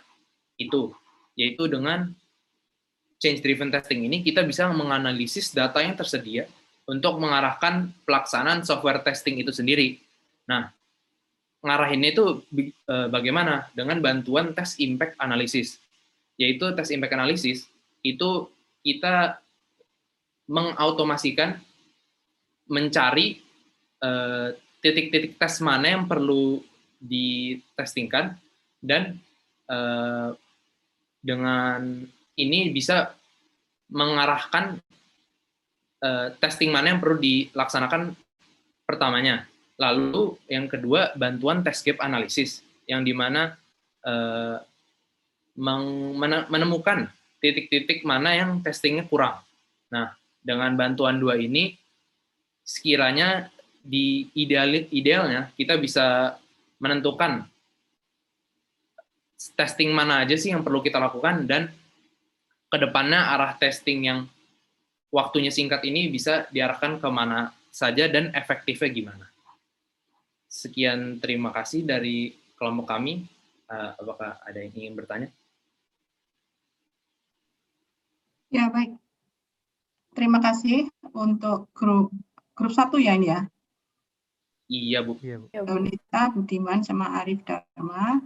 itu, yaitu dengan change driven testing ini kita bisa menganalisis data yang tersedia untuk mengarahkan pelaksanaan software testing itu sendiri. Nah, ngarahinnya itu bagaimana? Dengan bantuan test impact analysis. Yaitu test impact analysis itu kita mengautomasikan mencari titik-titik tes mana yang perlu ditestingkan dan dengan ini bisa mengarahkan testing mana yang perlu dilaksanakan pertamanya. Lalu yang kedua bantuan test gap analysis yang dimana menemukan titik-titik mana yang testingnya kurang. Nah, dengan bantuan dua ini, sekiranya di idealnya kita bisa menentukan testing mana aja sih yang perlu kita lakukan dan kedepannya arah testing yang waktunya singkat ini bisa diarahkan kemana saja dan efektifnya gimana. Sekian, terima kasih dari kelompok kami. Apakah ada yang ingin bertanya? Ya, baik. Terima kasih untuk grup 1 ya ini ya. Iya, Bu. Leonita, Budiman, sama Arif Dharma.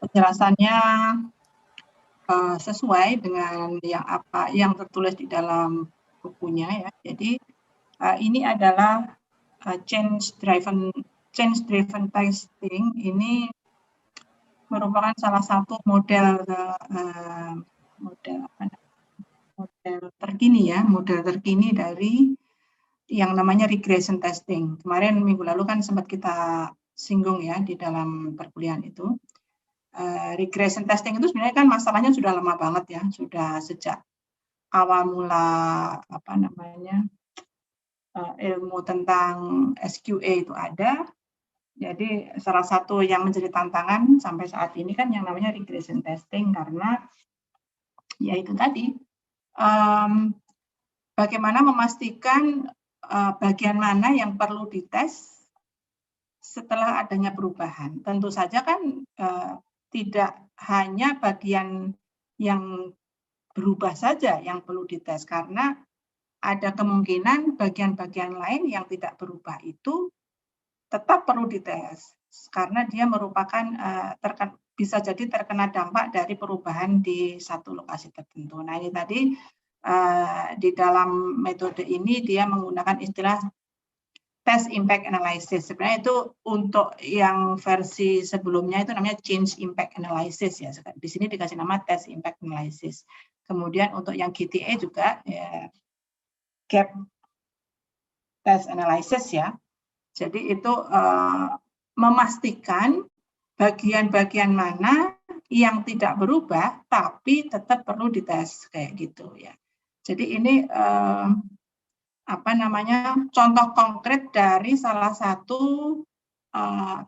Penjelasannya sesuai dengan yang tertulis di dalam bukunya ya. Jadi ini adalah change driven testing. Ini merupakan salah satu model terkini dari yang namanya regression testing. Kemarin minggu lalu kan sempat kita singgung ya di dalam perkuliahan itu. Regression testing itu sebenarnya kan masalahnya sudah lama banget ya, sudah sejak awal mula ilmu tentang SQA itu ada. Jadi salah satu yang menjadi tantangan sampai saat ini kan yang namanya regression testing, karena ya itu tadi bagaimana memastikan bagian mana yang perlu dites setelah adanya perubahan. Tentu saja kan tidak hanya bagian yang berubah saja yang perlu dites, karena ada kemungkinan bagian-bagian lain yang tidak berubah itu tetap perlu dites, karena dia merupakan bisa jadi terkena dampak dari perubahan di satu lokasi tertentu. Nah, ini tadi di dalam metode ini dia menggunakan istilah test impact analysis. Sebenarnya itu untuk yang versi sebelumnya itu namanya change impact analysis ya. Di sini dikasih nama test impact analysis. Kemudian untuk yang GTA juga ya, gap test analysis ya. Jadi itu memastikan bagian-bagian mana yang tidak berubah tapi tetap perlu dites kayak gitu ya. Jadi ini contoh konkret dari salah satu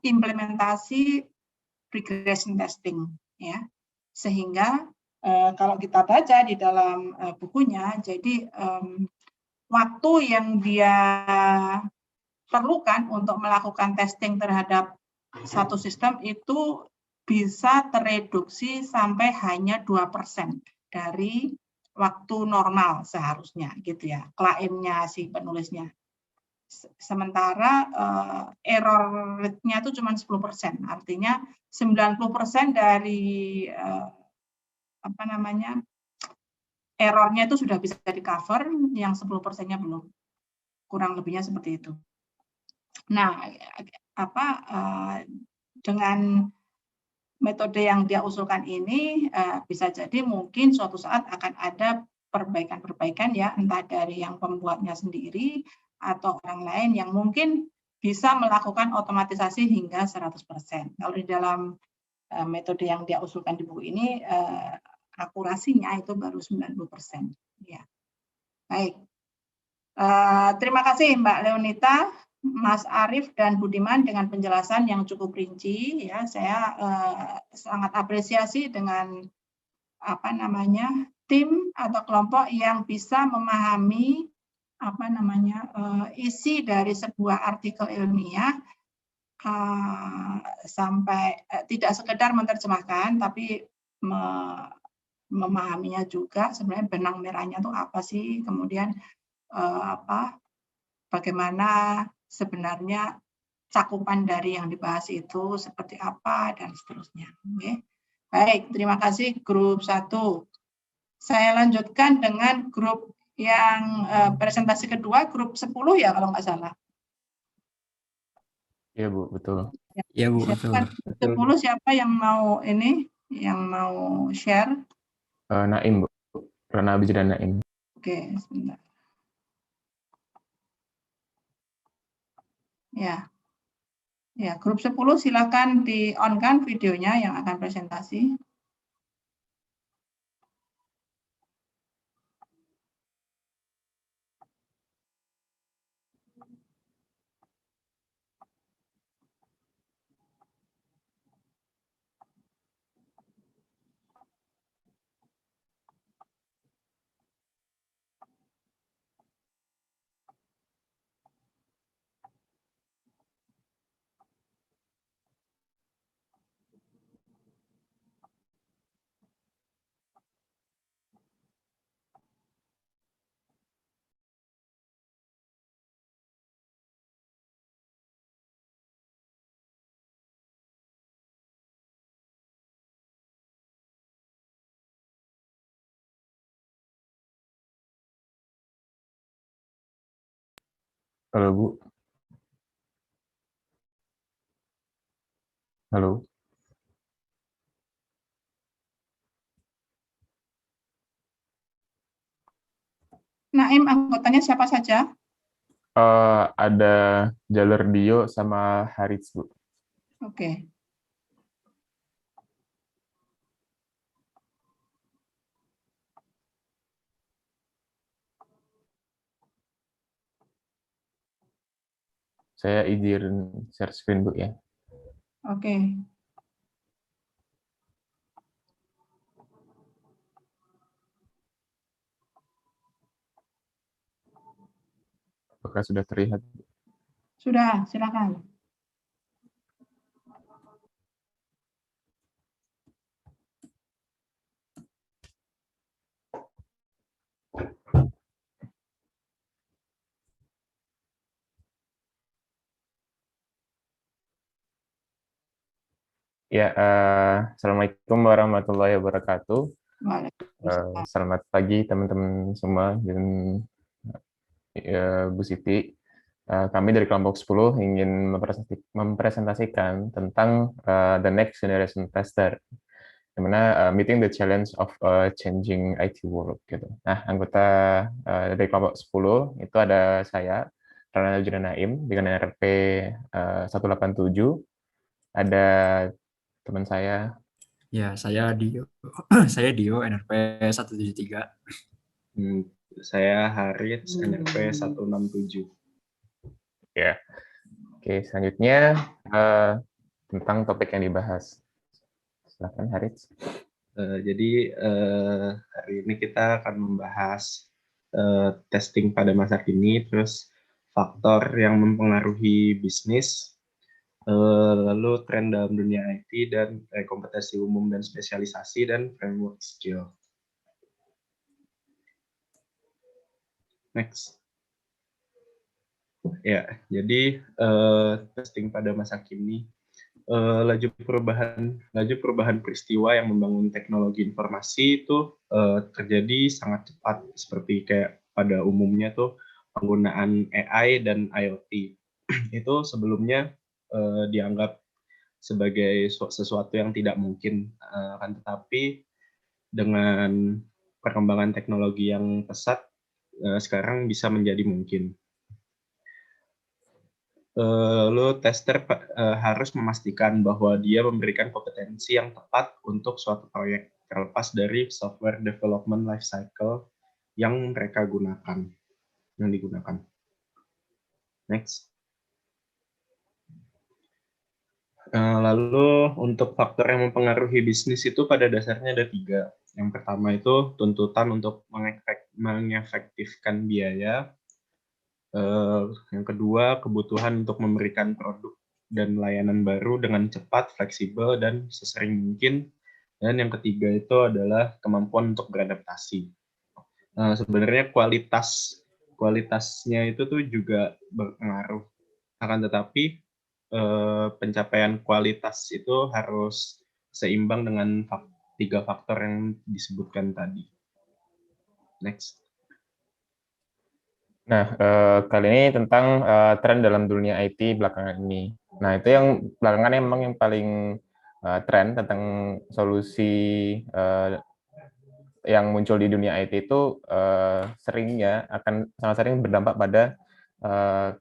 implementasi regression testing ya. Sehingga kalau kita baca di dalam bukunya, jadi waktu yang dia perlukan untuk melakukan testing terhadap satu sistem itu bisa tereduksi sampai hanya 2% dari waktu normal seharusnya gitu ya, klaimnya si penulisnya. Sementara error rate-nya itu cuma 10%, artinya 90% dari errornya itu sudah bisa di-cover, yang 10%-nya belum. Kurang lebihnya seperti itu. Nah, dengan metode yang dia usulkan ini bisa jadi mungkin suatu saat akan ada perbaikan-perbaikan ya, entah dari yang pembuatnya sendiri atau orang lain yang mungkin bisa melakukan otomatisasi hingga 100%. Kalau di dalam metode yang dia usulkan di buku ini, akurasinya itu baru 90%. Ya. Baik. Terima kasih Mbak Leonita, Mas Arief, dan Budiman dengan penjelasan yang cukup rinci. Ya, saya sangat apresiasi dengan tim atau kelompok yang bisa memahami isi dari sebuah artikel ilmiah sampai tidak sekedar menerjemahkan, tapi memahaminya juga sebenarnya benang merahnya itu apa sih, kemudian bagaimana sebenarnya cakupan dari yang dibahas itu seperti apa dan seterusnya. Oke. Baik, terima kasih grup 1. Saya lanjutkan dengan grup yang presentasi kedua, grup 10 ya kalau nggak salah. Iya Bu, betul. Iya Bu, betul. 10 siapa yang mau share? Naim Bu, Rana Abidja dan Naim. Oke, sebentar. Ya. Ya, grup 10 silakan di-on-kan videonya yang akan presentasi. Halo Bu. Halo. Naim, anggotanya siapa saja? Ada Jalur Dio sama Harits Bu. Oke. Saya izin share screen Bu ya. Oke. Apakah sudah terlihat? Sudah, silakan. Ya, Assalamualaikum warahmatullahi wabarakatuh. Waalaikumsalam. Selamat pagi teman-teman semua dan Bu Siti. Kami dari kelompok 10 ingin mempresentasikan tentang the next generation tester, di mana meeting the challenge of a changing IT world gitu. Nah, anggota dari kelompok 10 itu ada saya, Rana Abidja Naim dengan NRP 187. Ada teman saya. Ya, saya Dio. Saya Dio, NRP 173. Saya Harits, NRP 167. Ya. Oke, selanjutnya tentang topik yang dibahas. Silakan Harits. Jadi hari ini kita akan membahas testing pada masa kini, terus faktor yang mempengaruhi bisnis, lalu tren dalam dunia IT, dan kompetensi umum dan spesialisasi, dan framework skill. Next. Ya, jadi testing pada masa kini. laju perubahan peristiwa yang membangun teknologi informasi itu terjadi sangat cepat, seperti kayak pada umumnya tuh penggunaan AI dan IoT. Itu sebelumnya dianggap sebagai sesuatu yang tidak mungkin, kan, tetapi dengan perkembangan teknologi yang pesat, sekarang bisa menjadi mungkin. Lalu tester harus memastikan bahwa dia memberikan kompetensi yang tepat untuk suatu proyek, terlepas dari software development life cycle yang digunakan. Next. Lalu untuk faktor yang mempengaruhi bisnis itu pada dasarnya ada 3. Yang pertama itu tuntutan untuk mengefektifkan biaya. Yang kedua, kebutuhan untuk memberikan produk dan layanan baru dengan cepat, fleksibel, dan sesering mungkin. Dan yang ketiga itu adalah kemampuan untuk beradaptasi. Sebenarnya kualitasnya itu tuh juga berpengaruh. Akan tetapi pencapaian kualitas itu harus seimbang dengan 3 faktor yang disebutkan tadi. Next. Nah, kali ini tentang tren dalam dunia IT belakangan ini. Nah, itu yang belakangan memang yang paling tren tentang solusi yang muncul di dunia IT itu seringnya akan sangat sering berdampak pada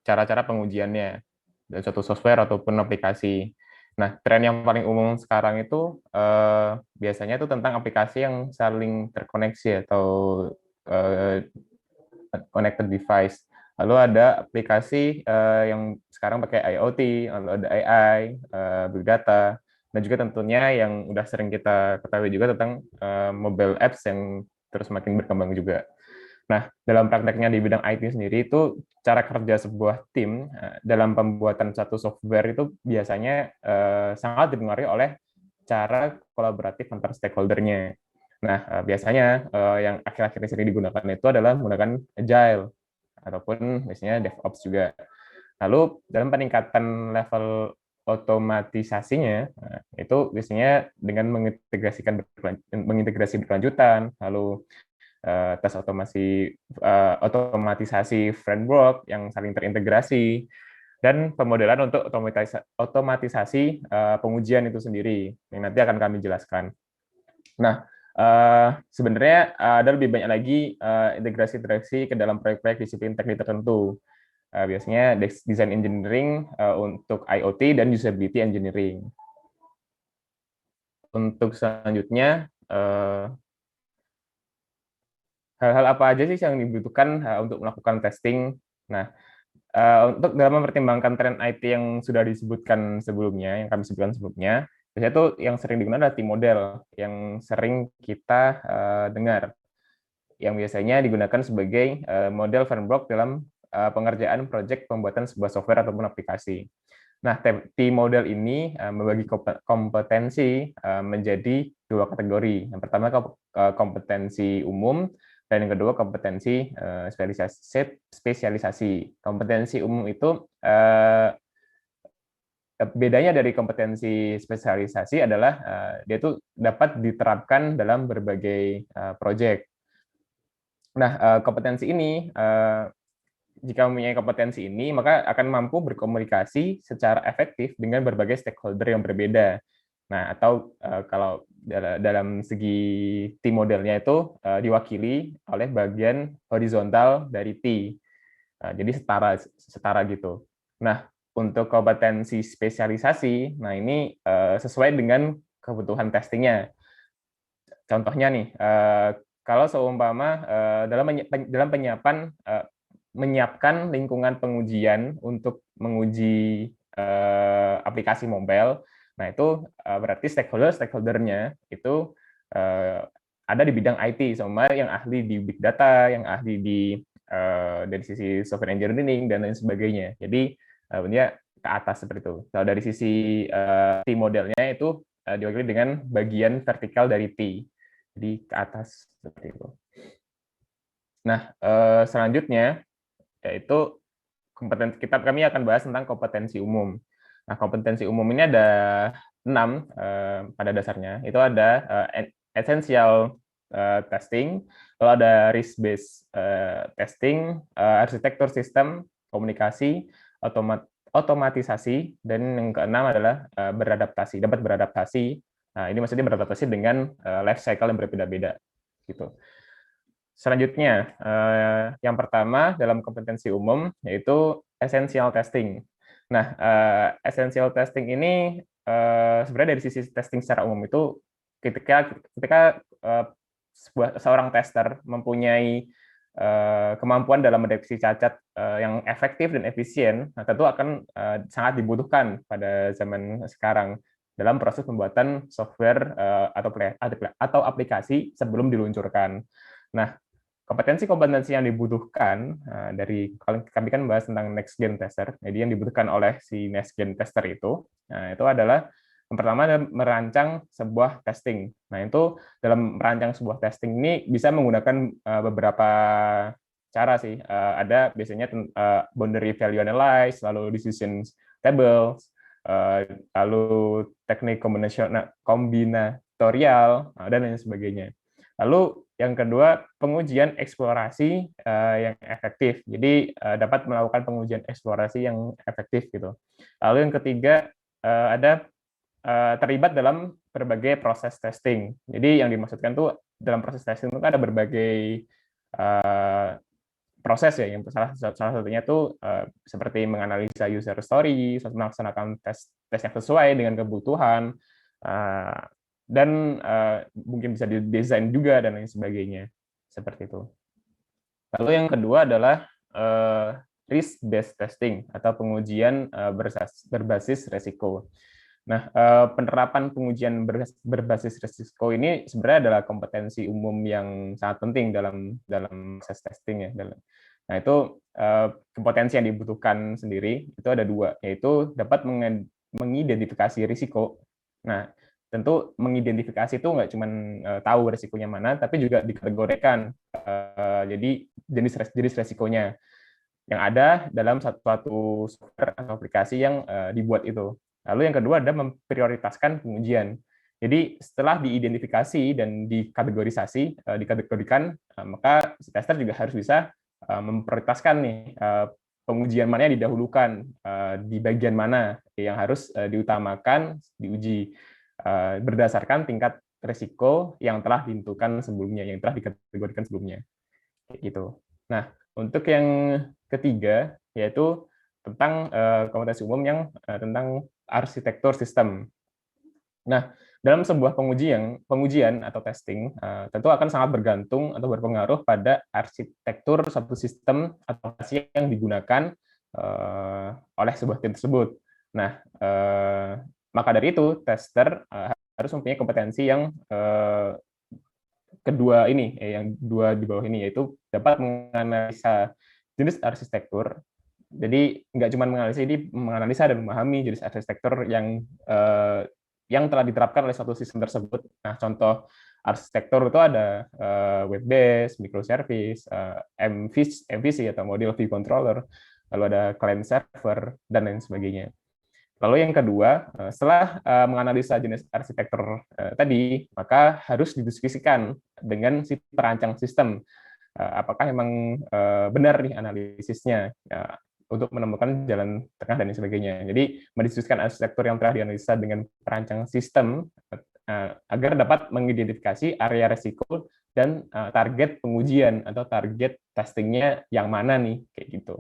cara-cara pengujiannya dari suatu software ataupun aplikasi. Nah, tren yang paling umum sekarang itu biasanya itu tentang aplikasi yang saling terkoneksi atau connected device. Lalu ada aplikasi yang sekarang pakai IoT, lalu ada AI, big data, dan juga tentunya yang udah sering kita ketahui juga tentang mobile apps yang terus makin berkembang juga. Nah, dalam prakteknya di bidang IT sendiri itu cara kerja sebuah tim dalam pembuatan satu software itu biasanya sangat dipengaruhi oleh cara kolaboratif antar stakeholder-nya. Nah, biasanya yang akhir-akhir ini sering digunakan itu adalah menggunakan Agile, ataupun biasanya DevOps juga. Lalu, dalam peningkatan level otomatisasinya, itu biasanya dengan mengintegrasi berkelanjutan, lalu tes otomatisasi framework yang saling terintegrasi, dan pemodelan untuk otomatisasi pengujian itu sendiri, yang nanti akan kami jelaskan. Nah, sebenarnya ada lebih banyak lagi integrasi-integrasi ke dalam proyek-proyek disiplin teknik tertentu. Biasanya design engineering untuk IoT dan usability engineering. Untuk selanjutnya, hal-hal apa aja sih yang dibutuhkan untuk melakukan testing? Nah, untuk dalam mempertimbangkan tren IT yang sudah disebutkan sebelumnya, yang kami sebutkan sebelumnya, biasanya itu yang sering digunakan adalah tim model, yang sering kita dengar, yang biasanya digunakan sebagai model framework dalam pengerjaan proyek pembuatan sebuah software ataupun aplikasi. Nah, tim model ini membagi kompetensi menjadi 2 kategori. Yang pertama kompetensi umum, dan yang kedua kompetensi spesialisasi. Kompetensi umum itu bedanya dari kompetensi spesialisasi adalah dia itu dapat diterapkan dalam berbagai proyek. Nah, kompetensi ini jika mempunyai kompetensi ini, maka akan mampu berkomunikasi secara efektif dengan berbagai stakeholder yang berbeda. Nah, atau kalau dalam segi tim modelnya itu diwakili oleh bagian horizontal dari T. Jadi setara gitu. Nah, untuk kompetensi spesialisasi, nah ini sesuai dengan kebutuhan testingnya. Contohnya nih, kalau seumpama dalam menyiapkan lingkungan pengujian untuk menguji aplikasi mobile, nah itu berarti stakeholder-nya itu ada di bidang IT, sama yang ahli di big data, yang ahli dari sisi software engineering dan lain sebagainya. Jadi dia ke atas seperti itu. Kalau dari sisi T modelnya itu diwakili dengan bagian vertikal dari T, jadi ke atas seperti itu. Nah, selanjutnya yaitu kami akan bahas tentang kompetensi umum. Nah, kompetensi umum ini ada 6 pada dasarnya. Itu ada essential testing, lalu ada risk-based testing, arsitektur sistem, komunikasi, otomatisasi, dan yang keenam adalah dapat beradaptasi. Nah, ini maksudnya beradaptasi dengan life cycle yang berbeda-beda. Gitu. Selanjutnya, yang pertama dalam kompetensi umum yaitu essential testing. Nah, essential testing ini sebenarnya dari sisi testing secara umum itu ketika seorang tester mempunyai kemampuan dalam mendeteksi cacat yang efektif dan efisien, nah, tentu akan sangat dibutuhkan pada zaman sekarang dalam proses pembuatan software atau aplikasi sebelum diluncurkan. Nah, kompetensi-kompetensi yang dibutuhkan dari kami kan bahas tentang next gen tester. Jadi yang dibutuhkan oleh si next gen tester itu adalah yang pertama adalah merancang sebuah testing. Nah, itu dalam merancang sebuah testing ini bisa menggunakan beberapa cara sih. Ada biasanya boundary value analysis, lalu decision tables, lalu teknik kombinatorial, dan lain sebagainya. Lalu yang kedua, pengujian eksplorasi yang efektif. Jadi dapat melakukan pengujian eksplorasi yang efektif gitu. Lalu yang ketiga, ada terlibat dalam berbagai proses testing. Jadi yang dimaksudkan tuh dalam proses testing itu ada berbagai proses ya. Yang salah satunya tuh seperti menganalisa user story, melaksanakan tes yang sesuai dengan kebutuhan, dan mungkin bisa didesain juga dan lain sebagainya, seperti itu. Lalu yang kedua adalah risk-based testing atau pengujian berbasis resiko. Nah, penerapan pengujian berbasis resiko ini sebenarnya adalah kompetensi umum yang sangat penting dalam proses testing ya. Nah, itu kompetensi yang dibutuhkan sendiri itu ada 2, yaitu dapat mengidentifikasi risiko. Nah, tentu mengidentifikasi itu nggak cuma tahu risikonya mana, tapi juga dikategorikan. Jadi jenis risikonya yang ada dalam suatu software atau aplikasi yang dibuat itu. Lalu yang kedua adalah memprioritaskan pengujian. Jadi setelah diidentifikasi dan dikategorikan, maka si tester juga harus bisa memprioritaskan nih pengujian mana yang didahulukan, di bagian mana yang harus diutamakan, diuji berdasarkan tingkat risiko yang telah ditentukan sebelumnya, yang telah dikategorikan sebelumnya. Gitu. Nah, untuk yang ketiga yaitu tentang kompetensi umum yang tentang arsitektur sistem. Nah, dalam sebuah pengujian atau testing tentu akan sangat bergantung atau berpengaruh pada arsitektur suatu sistem atau aplikasi yang digunakan oleh sebuah tim tersebut. Nah, maka dari itu tester harus mempunyai kompetensi yang kedua ini, yang dua di bawah ini, yaitu dapat menganalisa jenis arsitektur. Jadi nggak cuma menganalisa dan memahami jenis arsitektur yang telah diterapkan oleh suatu sistem tersebut. Nah, contoh arsitektur itu ada web based, microservice, MVC atau model view controller, lalu ada client server dan lain sebagainya. Lalu yang kedua, setelah menganalisa jenis arsitektur tadi, maka harus didiskusikan dengan si perancang sistem. Apakah memang benar nih analisisnya untuk menemukan jalan tengah dan sebagainya. Jadi mendiskusikan arsitektur yang telah dianalisa dengan perancang sistem agar dapat mengidentifikasi area risiko dan target pengujian atau target testingnya yang mana nih, kayak gitu.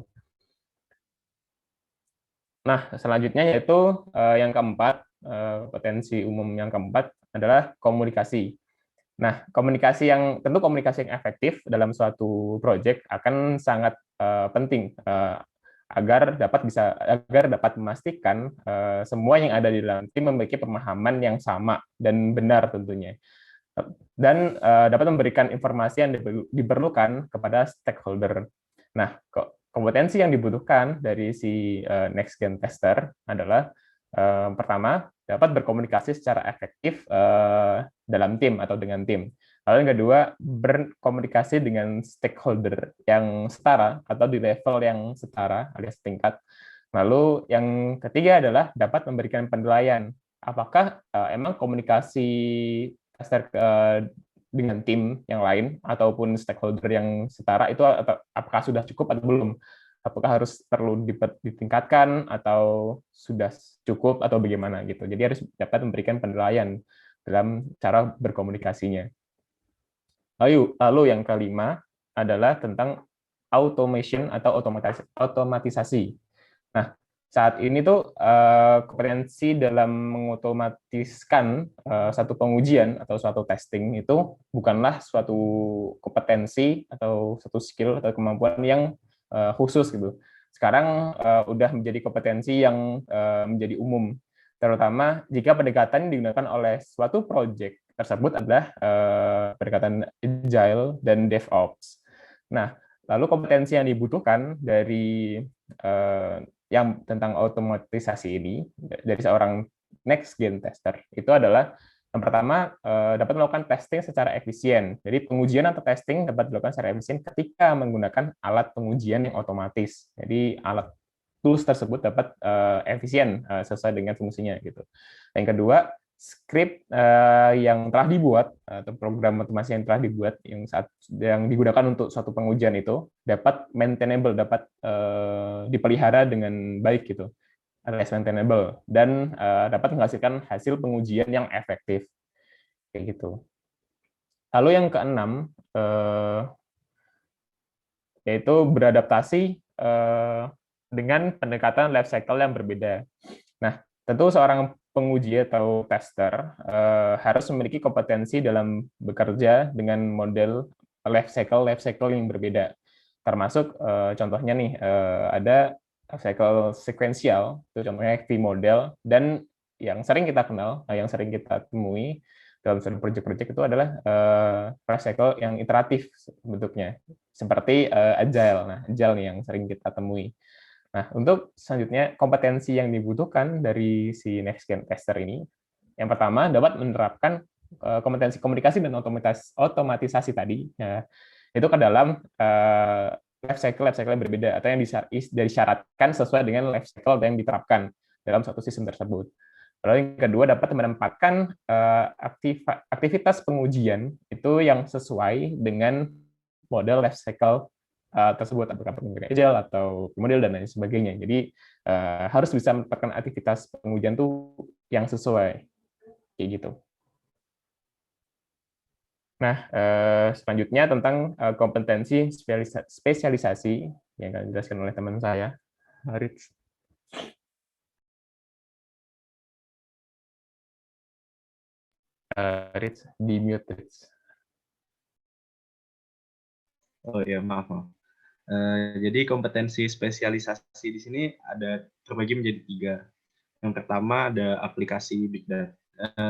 Nah, selanjutnya yaitu yang keempat, potensi umum yang keempat adalah komunikasi. Nah, komunikasi yang efektif dalam suatu proyek akan sangat penting agar dapat memastikan semua yang ada di dalam tim memiliki pemahaman yang sama dan benar tentunya, dan dapat memberikan informasi yang diperlukan kepada stakeholder. Nah, kompetensi yang dibutuhkan dari si next gen tester adalah pertama, dapat berkomunikasi secara efektif dalam tim atau dengan tim. Lalu yang kedua, berkomunikasi dengan stakeholder yang setara atau di level yang setara alias tingkat. Lalu yang ketiga adalah dapat memberikan penilaian. Apakah emang komunikasi tester dengan tim yang lain ataupun stakeholder yang setara itu apakah sudah cukup atau belum? Apakah harus perlu ditingkatkan atau sudah cukup atau bagaimana gitu. Jadi harus dapat memberikan penilaian dalam cara berkomunikasinya. Lalu yang kelima adalah tentang automation atau otomatisasi. Nah, saat ini tuh kompetensi dalam mengotomatiskan satu pengujian atau suatu testing itu bukanlah suatu kompetensi atau satu skill atau kemampuan yang khusus gitu. Sekarang udah menjadi kompetensi yang menjadi umum, terutama jika pendekatan digunakan oleh suatu project tersebut adalah pendekatan agile dan DevOps. Nah, lalu kompetensi yang dibutuhkan dari yang tentang otomatisasi ini dari seorang next gen tester itu adalah yang pertama dapat melakukan testing secara efisien. Jadi pengujian atau testing dapat dilakukan secara efisien ketika menggunakan alat pengujian yang otomatis. Jadi alat tools tersebut dapat efisien sesuai dengan fungsinya gitu. Yang kedua, script yang telah dibuat atau program otomasi yang telah dibuat yang digunakan untuk suatu pengujian itu dapat maintainable, dapat dipelihara dengan baik gitu, alias maintainable, dan dapat menghasilkan hasil pengujian yang efektif kayak gitu. Lalu yang keenam yaitu beradaptasi dengan pendekatan life cycle yang berbeda. Nah, tentu seorang penguji atau tester harus memiliki kompetensi dalam bekerja dengan model life cycle yang berbeda. Termasuk contohnya nih ada life cycle sequential, itu contohnya V model, dan yang sering kita kenal, yang sering kita temui dalam suatu project-project itu adalah life cycle yang iteratif bentuknya, seperti agile. Nah, agile nih yang sering kita temui. Nah, untuk selanjutnya, kompetensi yang dibutuhkan dari si next gen tester ini, yang pertama dapat menerapkan kompetensi komunikasi dan otomatisasi tadi, ya, itu ke dalam life cycle yang berbeda, atau yang disyaratkan sesuai dengan life cycle yang diterapkan dalam suatu sistem tersebut. Lalu yang kedua, dapat menempatkan aktivitas pengujian itu yang sesuai dengan model life cycle tersebut, apakah menggunakan agile atau model dan lain sebagainya. Jadi harus bisa menempatkan aktivitas pengujian itu yang sesuai kayak gitu. Nah, selanjutnya tentang kompetensi spesialisasi yang akan dijelaskan oleh teman saya, Rich. Rich, di mute, Rich. Oh ya, maaf. Jadi kompetensi spesialisasi di sini ada terbagi menjadi 3. Yang pertama ada aplikasi big data,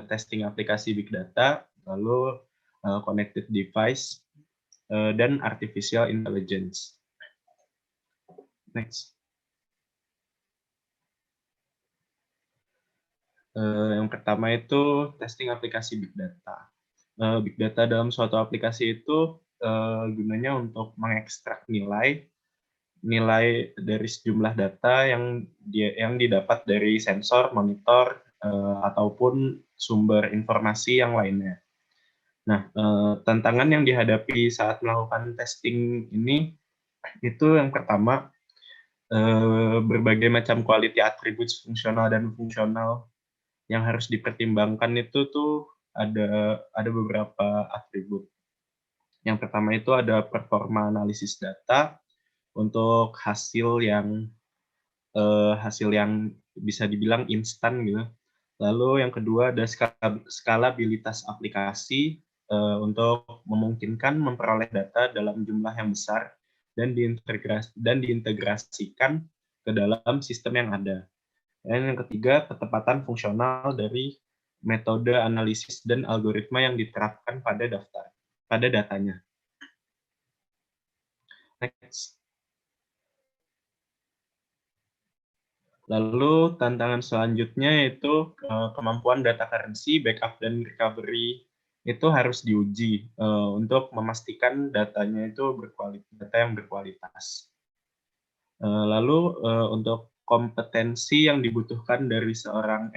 testing aplikasi big data, lalu connected device, dan artificial intelligence. Next. Yang pertama itu testing aplikasi big data. Big data dalam suatu aplikasi itu gunanya untuk mengekstrak nilai dari sejumlah data yang didapat dari sensor, monitor, ataupun sumber informasi yang lainnya. Nah, tantangan yang dihadapi saat melakukan testing ini itu yang pertama berbagai macam quality attributes fungsional dan fungsional yang harus dipertimbangkan itu tuh ada beberapa atribut. Yang pertama itu ada performa analisis data untuk hasil yang bisa dibilang instan gitu. Lalu yang kedua ada skalabilitas aplikasi untuk memungkinkan memperoleh data dalam jumlah yang besar dan diintegrasikan ke dalam sistem yang ada. Dan yang ketiga, ketepatan fungsional dari metode analisis dan algoritma yang diterapkan pada datanya. Next. Lalu tantangan selanjutnya yaitu kemampuan data currency, backup, dan recovery itu harus diuji untuk memastikan datanya itu data yang berkualitas. Lalu untuk kompetensi yang dibutuhkan dari seorang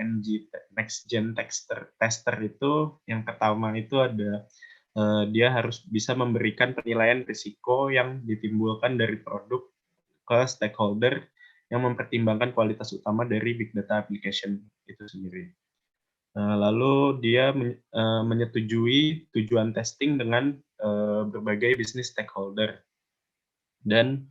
next gen tester itu yang pertama itu ada dia harus bisa memberikan penilaian risiko yang ditimbulkan dari produk ke stakeholder yang mempertimbangkan kualitas utama dari big data application itu sendiri. Lalu dia menyetujui tujuan testing dengan berbagai bisnis stakeholder dan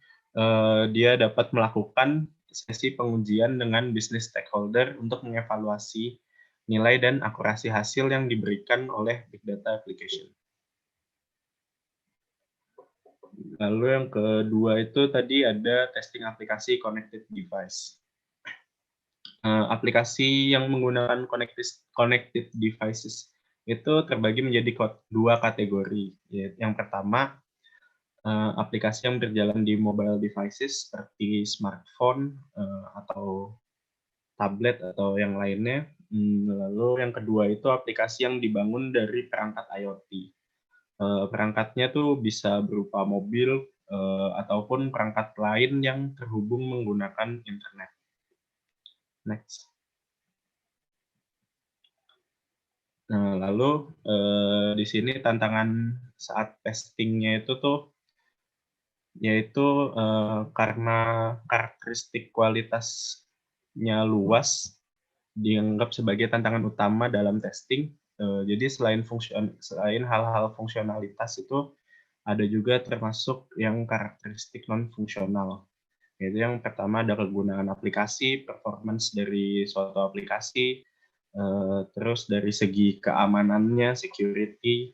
dia dapat melakukan sesi pengujian dengan bisnis stakeholder untuk mengevaluasi nilai dan akurasi hasil yang diberikan oleh big data application. Lalu yang kedua itu tadi ada testing aplikasi connected device. Aplikasi yang menggunakan connected devices itu terbagi menjadi dua kategori. Yang pertama, aplikasi yang berjalan di mobile devices seperti smartphone atau tablet atau yang lainnya. Lalu yang kedua itu aplikasi yang dibangun dari perangkat IoT. Perangkatnya tuh bisa berupa mobil ataupun perangkat lain yang terhubung menggunakan internet. Next. Nah, lalu di sini tantangan saat testingnya itu tuh yaitu karena karakteristik kualitasnya luas dianggap sebagai tantangan utama dalam testing. Jadi selain hal-hal fungsionalitas itu ada juga termasuk yang karakteristik non fungsional. Yaitu yang pertama ada kegunaan aplikasi, performance dari suatu aplikasi, terus dari segi keamanannya, security,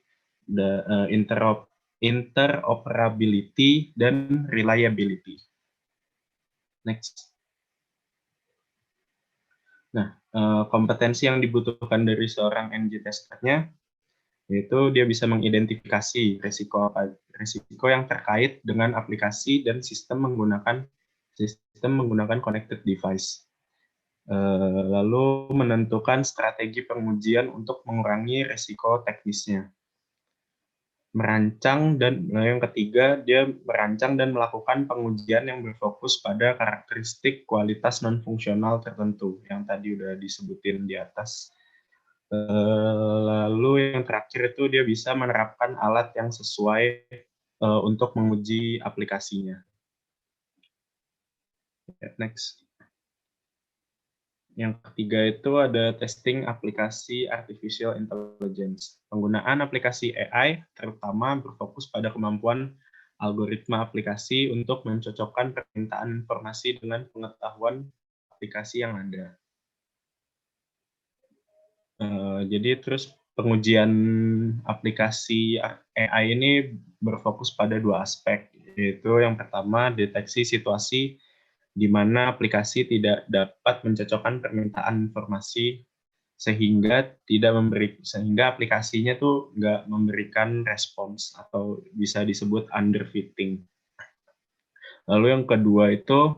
interoperability, dan reliability. Next. Nah, kompetensi yang dibutuhkan dari seorang NG testernya yaitu dia bisa mengidentifikasi risiko yang terkait dengan aplikasi dan sistem menggunakan connected device. Lalu menentukan strategi pengujian untuk mengurangi risiko teknisnya. Yang ketiga, dia merancang dan melakukan pengujian yang berfokus pada karakteristik kualitas non-fungsional tertentu, yang tadi udah disebutin di atas. Lalu yang terakhir itu dia bisa menerapkan alat yang sesuai untuk menguji aplikasinya. Next. Yang ketiga itu ada testing aplikasi artificial intelligence. Penggunaan aplikasi AI terutama berfokus pada kemampuan algoritma aplikasi untuk mencocokkan permintaan informasi dengan pengetahuan aplikasi yang ada. Jadi terus pengujian aplikasi AI ini berfokus pada dua aspek, yaitu yang pertama deteksi situasi di mana aplikasi tidak dapat mencocokkan permintaan informasi sehingga aplikasinya tuh nggak memberikan respons atau bisa disebut underfitting. Lalu yang kedua itu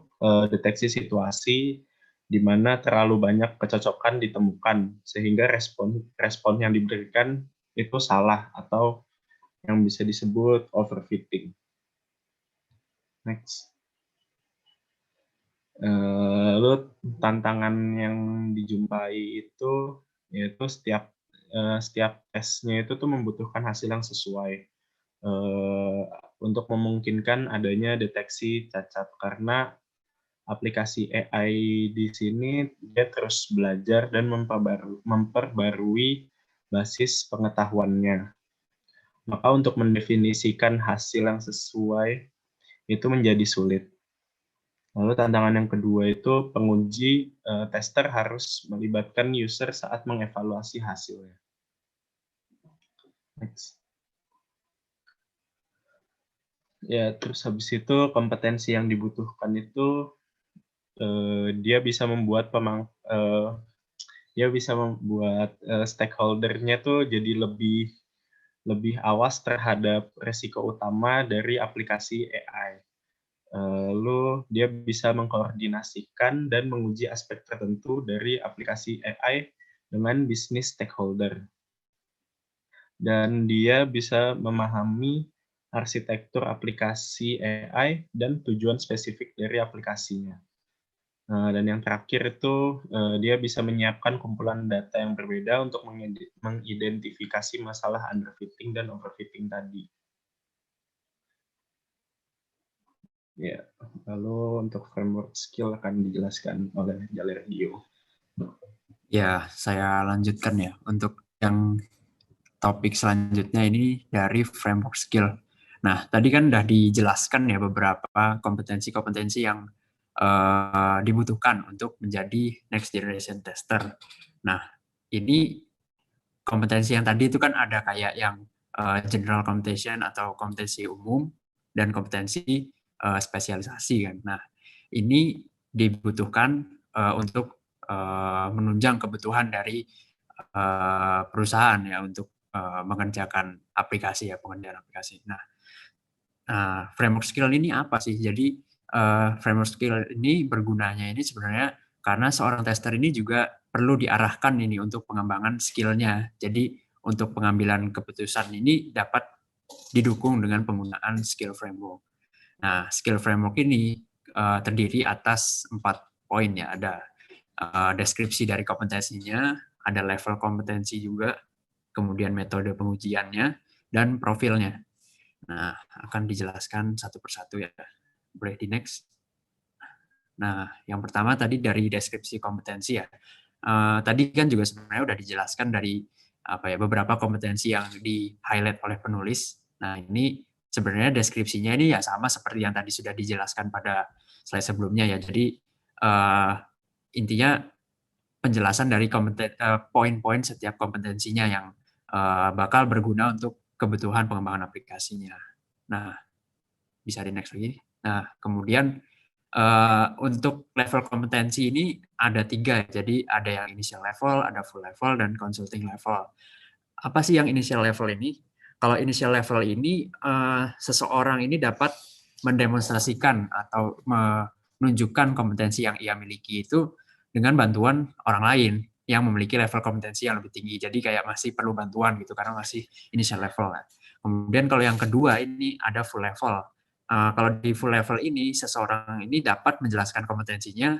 deteksi situasi di mana terlalu banyak kecocokan ditemukan sehingga respon yang diberikan itu salah atau yang bisa disebut overfitting. Next. Lalu tantangan yang dijumpai itu yaitu setiap tesnya itu tuh membutuhkan hasil yang sesuai untuk memungkinkan adanya deteksi cacat karena aplikasi AI di sini dia terus belajar dan memperbarui basis pengetahuannya. Maka untuk mendefinisikan hasil yang sesuai itu menjadi sulit. Lalu tantangan yang kedua itu penguji tester harus melibatkan user saat mengevaluasi hasilnya. Next. Ya, terus habis itu kompetensi yang dibutuhkan itu dia bisa membuat stakeholder-nya tuh jadi lebih awas terhadap resiko utama dari aplikasi AI. Lalu dia bisa mengkoordinasikan dan menguji aspek tertentu dari aplikasi AI dengan bisnis stakeholder. Dan dia bisa memahami arsitektur aplikasi AI dan tujuan spesifik dari aplikasinya. Dan yang terakhir itu dia bisa menyiapkan kumpulan data yang berbeda untuk mengidentifikasi masalah underfitting dan overfitting tadi. Ya, lalu untuk framework skill akan dijelaskan oleh Jaler Dio. Ya, saya lanjutkan ya untuk yang topik selanjutnya ini dari framework skill. Nah, tadi kan udah dijelaskan ya beberapa kompetensi-kompetensi yang dibutuhkan untuk menjadi next generation tester. Nah, ini kompetensi yang tadi itu kan ada kayak yang general competency atau kompetensi umum dan kompetensi spesialisasi kan. Nah, ini dibutuhkan untuk menunjang kebutuhan dari perusahaan ya untuk mengerjakan aplikasi ya, pengerjaan aplikasi. Nah, framework skill ini apa sih? Jadi framework skill ini bergunanya ini sebenarnya karena seorang tester ini juga perlu diarahkan ini untuk pengembangan skillnya. Jadi untuk pengambilan keputusan ini dapat didukung dengan penggunaan skill framework. Nah, skill framework ini terdiri atas 4 poin ya. Ada deskripsi dari kompetensinya, ada level kompetensi juga, kemudian metode pengujiannya, dan profilnya. Nah, akan dijelaskan satu persatu ya. Boleh di next. Nah, yang pertama tadi dari deskripsi kompetensi ya. Tadi kan juga sebenarnya udah dijelaskan dari beberapa kompetensi yang di-highlight oleh penulis. Nah, ini sebenarnya deskripsinya ini ya sama seperti yang tadi sudah dijelaskan pada slide sebelumnya ya. Jadi intinya penjelasan dari poin-poin setiap kompetensinya yang bakal berguna untuk kebutuhan pengembangan aplikasinya. Nah, bisa di next lagi. Nah, kemudian untuk level kompetensi ini ada 3, jadi ada yang initial level, ada full level, dan consulting level. Apa sih yang initial level ini? Kalau initial level ini, seseorang ini dapat mendemonstrasikan atau menunjukkan kompetensi yang ia miliki itu dengan bantuan orang lain yang memiliki level kompetensi yang lebih tinggi. Jadi kayak masih perlu bantuan gitu, karena masih initial level. Kemudian kalau yang kedua ini ada full level. Kalau di full level ini, seseorang ini dapat menjelaskan kompetensinya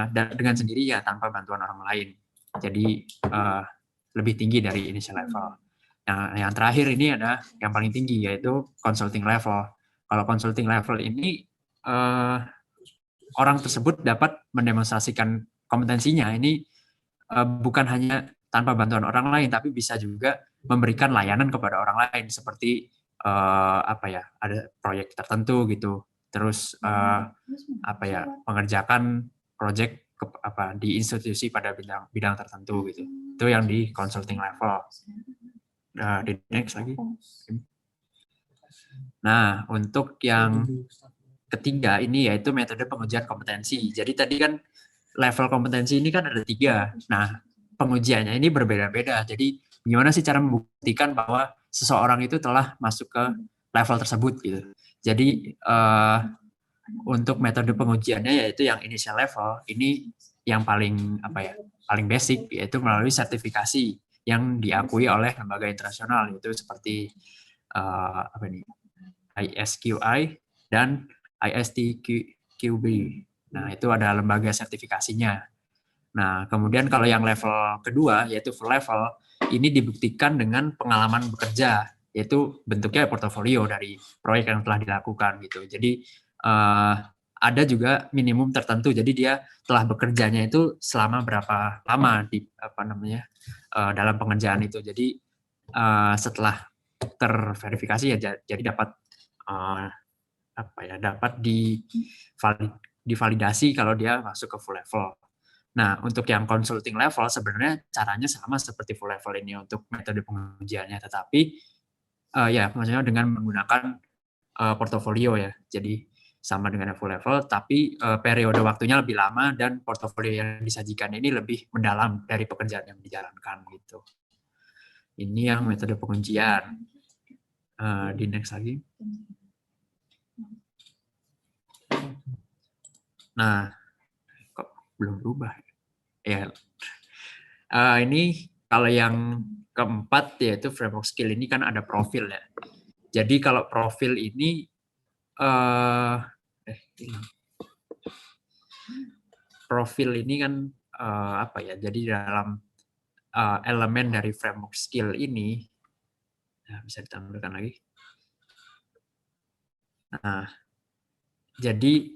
dengan sendiri ya, tanpa bantuan orang lain. Jadi lebih tinggi dari initial level. Nah, yang terakhir ini ada yang paling tinggi, yaitu consulting level. Kalau consulting level ini, orang tersebut dapat mendemonstrasikan kompetensinya. Ini bukan hanya tanpa bantuan orang lain, tapi bisa juga memberikan layanan kepada orang lain, seperti ada proyek tertentu gitu, terus mengerjakan proyek di institusi pada bidang tertentu gitu. Itu yang di consulting level. Di next lagi. Nah, untuk yang ketiga ini yaitu metode pengujian kompetensi. Jadi tadi kan level kompetensi ini kan ada 3. Nah, pengujiannya ini berbeda-beda. Jadi gimana sih cara membuktikan bahwa seseorang itu telah masuk ke level tersebut gitu. Jadi untuk metode pengujiannya yaitu yang initial level ini yang paling paling basic, yaitu melalui sertifikasi yang diakui oleh lembaga internasional, yaitu seperti ISQI dan ISTQB. Nah, itu ada lembaga sertifikasinya. Nah, kemudian kalau yang level kedua, yaitu full level, ini dibuktikan dengan pengalaman bekerja, yaitu bentuknya portofolio dari proyek yang telah dilakukan gitu. Jadi ada juga minimum tertentu. Jadi dia telah bekerjanya itu selama berapa lama di dalam pengerjaan itu. Jadi setelah terverifikasi ya jadi dapat dapat divalidasi kalau dia masuk ke full level. Nah, untuk yang consulting level sebenarnya caranya sama seperti full level ini untuk metode pengujiannya, tetapi maksudnya dengan menggunakan portofolio ya. Jadi sama dengan full level, tapi periode waktunya lebih lama dan portofolio yang disajikan ini lebih mendalam dari pekerjaan yang dijalankan gitu. Ini yang metode pengujian. Di next lagi. Nah, kok belum berubah? Ya, ini kalau yang keempat yaitu framework skill ini kan ada profil ya. Jadi kalau profil ini profil ini kan apa ya? Jadi dalam elemen dari framework skill ini, nah, bisa ditampilkan lagi. Nah, jadi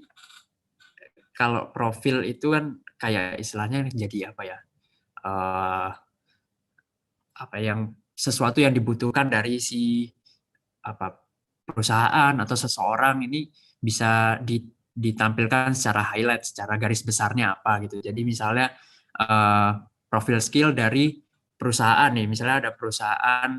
kalau profil itu kan kayak istilahnya jadi apa ya? Apa yang sesuatu yang dibutuhkan dari si apa perusahaan atau seseorang ini bisa ditampilkan secara highlight, secara garis besarnya apa gitu. Jadi misalnya profil skill dari perusahaan nih, misalnya ada perusahaan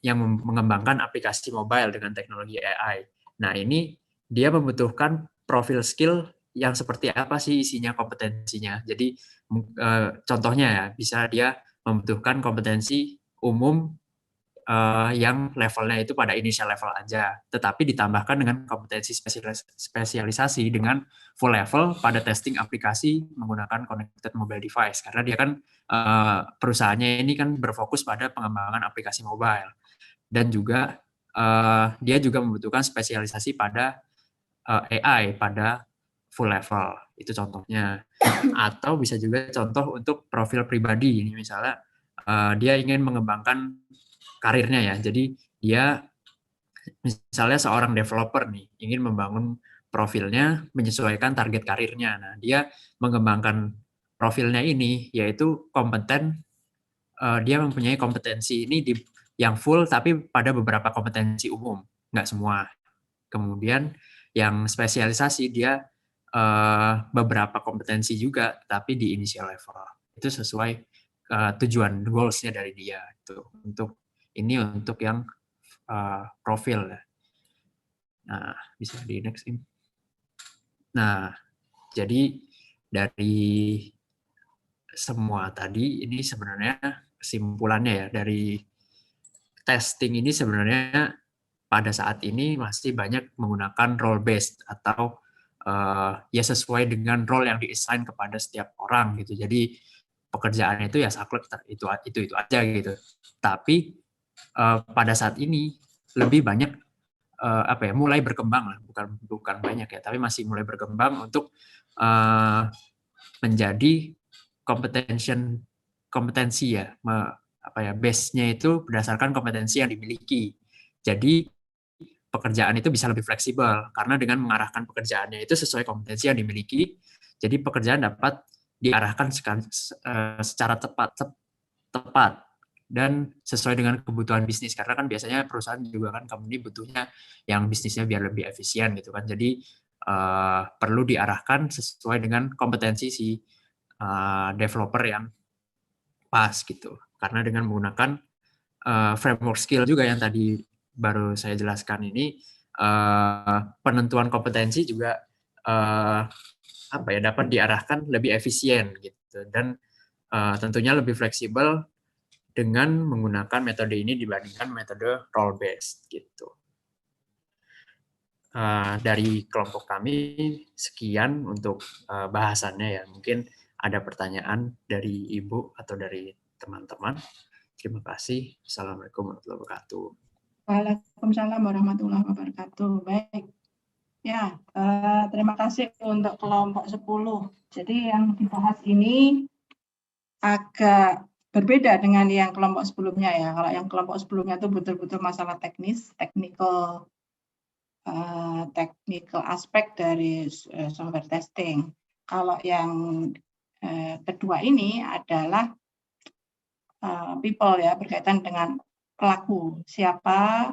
yang mengembangkan aplikasi mobile dengan teknologi AI. Nah ini dia membutuhkan profil skill yang seperti apa sih isinya, kompetensinya. Jadi contohnya ya bisa dia membutuhkan kompetensi umum yang levelnya itu pada initial level aja, tetapi ditambahkan dengan kompetensi spesialisasi dengan full level pada testing aplikasi menggunakan connected mobile device, karena dia kan perusahaannya ini kan berfokus pada pengembangan aplikasi mobile, dan juga dia juga membutuhkan spesialisasi pada AI pada full level, itu contohnya. Atau bisa juga contoh untuk profil pribadi, ini misalnya dia ingin mengembangkan karirnya ya. Jadi dia misalnya seorang developer nih ingin membangun profilnya menyesuaikan target karirnya. Nah, dia mengembangkan profilnya ini yaitu kompeten, dia mempunyai kompetensi ini yang full tapi pada beberapa kompetensi umum, nggak semua. Kemudian yang spesialisasi dia beberapa kompetensi juga tapi di initial level. Itu sesuai tujuan goals-nya dari dia itu untuk yang profil. Nah, bisa di next ini. Nah, jadi dari semua tadi ini sebenarnya kesimpulannya ya, dari testing ini sebenarnya pada saat ini masih banyak menggunakan role based atau ya sesuai dengan role yang di-assign kepada setiap orang gitu. Jadi pekerjaannya itu ya saklek itu aja gitu. Tapi pada saat ini lebih banyak mulai berkembang lah, bukan banyak ya, tapi masih mulai berkembang untuk menjadi kompetensi ya, base-nya itu berdasarkan kompetensi yang dimiliki. Jadi pekerjaan itu bisa lebih fleksibel karena dengan mengarahkan pekerjaannya itu sesuai kompetensi yang dimiliki, jadi pekerjaan dapat diarahkan secara tepat dan sesuai dengan kebutuhan bisnis, karena kan biasanya perusahaan juga kan company butuhnya yang bisnisnya biar lebih efisien gitu kan. Jadi perlu diarahkan sesuai dengan kompetensi si developer yang pas gitu. Karena dengan menggunakan framework skill juga yang tadi baru saya jelaskan ini, penentuan kompetensi juga dapat diarahkan lebih efisien gitu, dan tentunya lebih fleksibel dengan menggunakan metode ini dibandingkan metode role based gitu. Dari kelompok kami sekian untuk bahasannya ya. Mungkin ada pertanyaan dari Ibu atau dari teman-teman. Terima kasih. Assalamualaikum warahmatullahi wabarakatuh. Waalaikumsalam warahmatullahi wabarakatuh. Baik. Ya, terima kasih untuk kelompok 10. Jadi yang dibahas ini agak berbeda dengan yang kelompok sebelumnya ya. Kalau yang kelompok sebelumnya itu betul-betul masalah teknis, technical aspek dari software testing. Kalau yang kedua ini adalah people ya, berkaitan dengan pelaku, siapa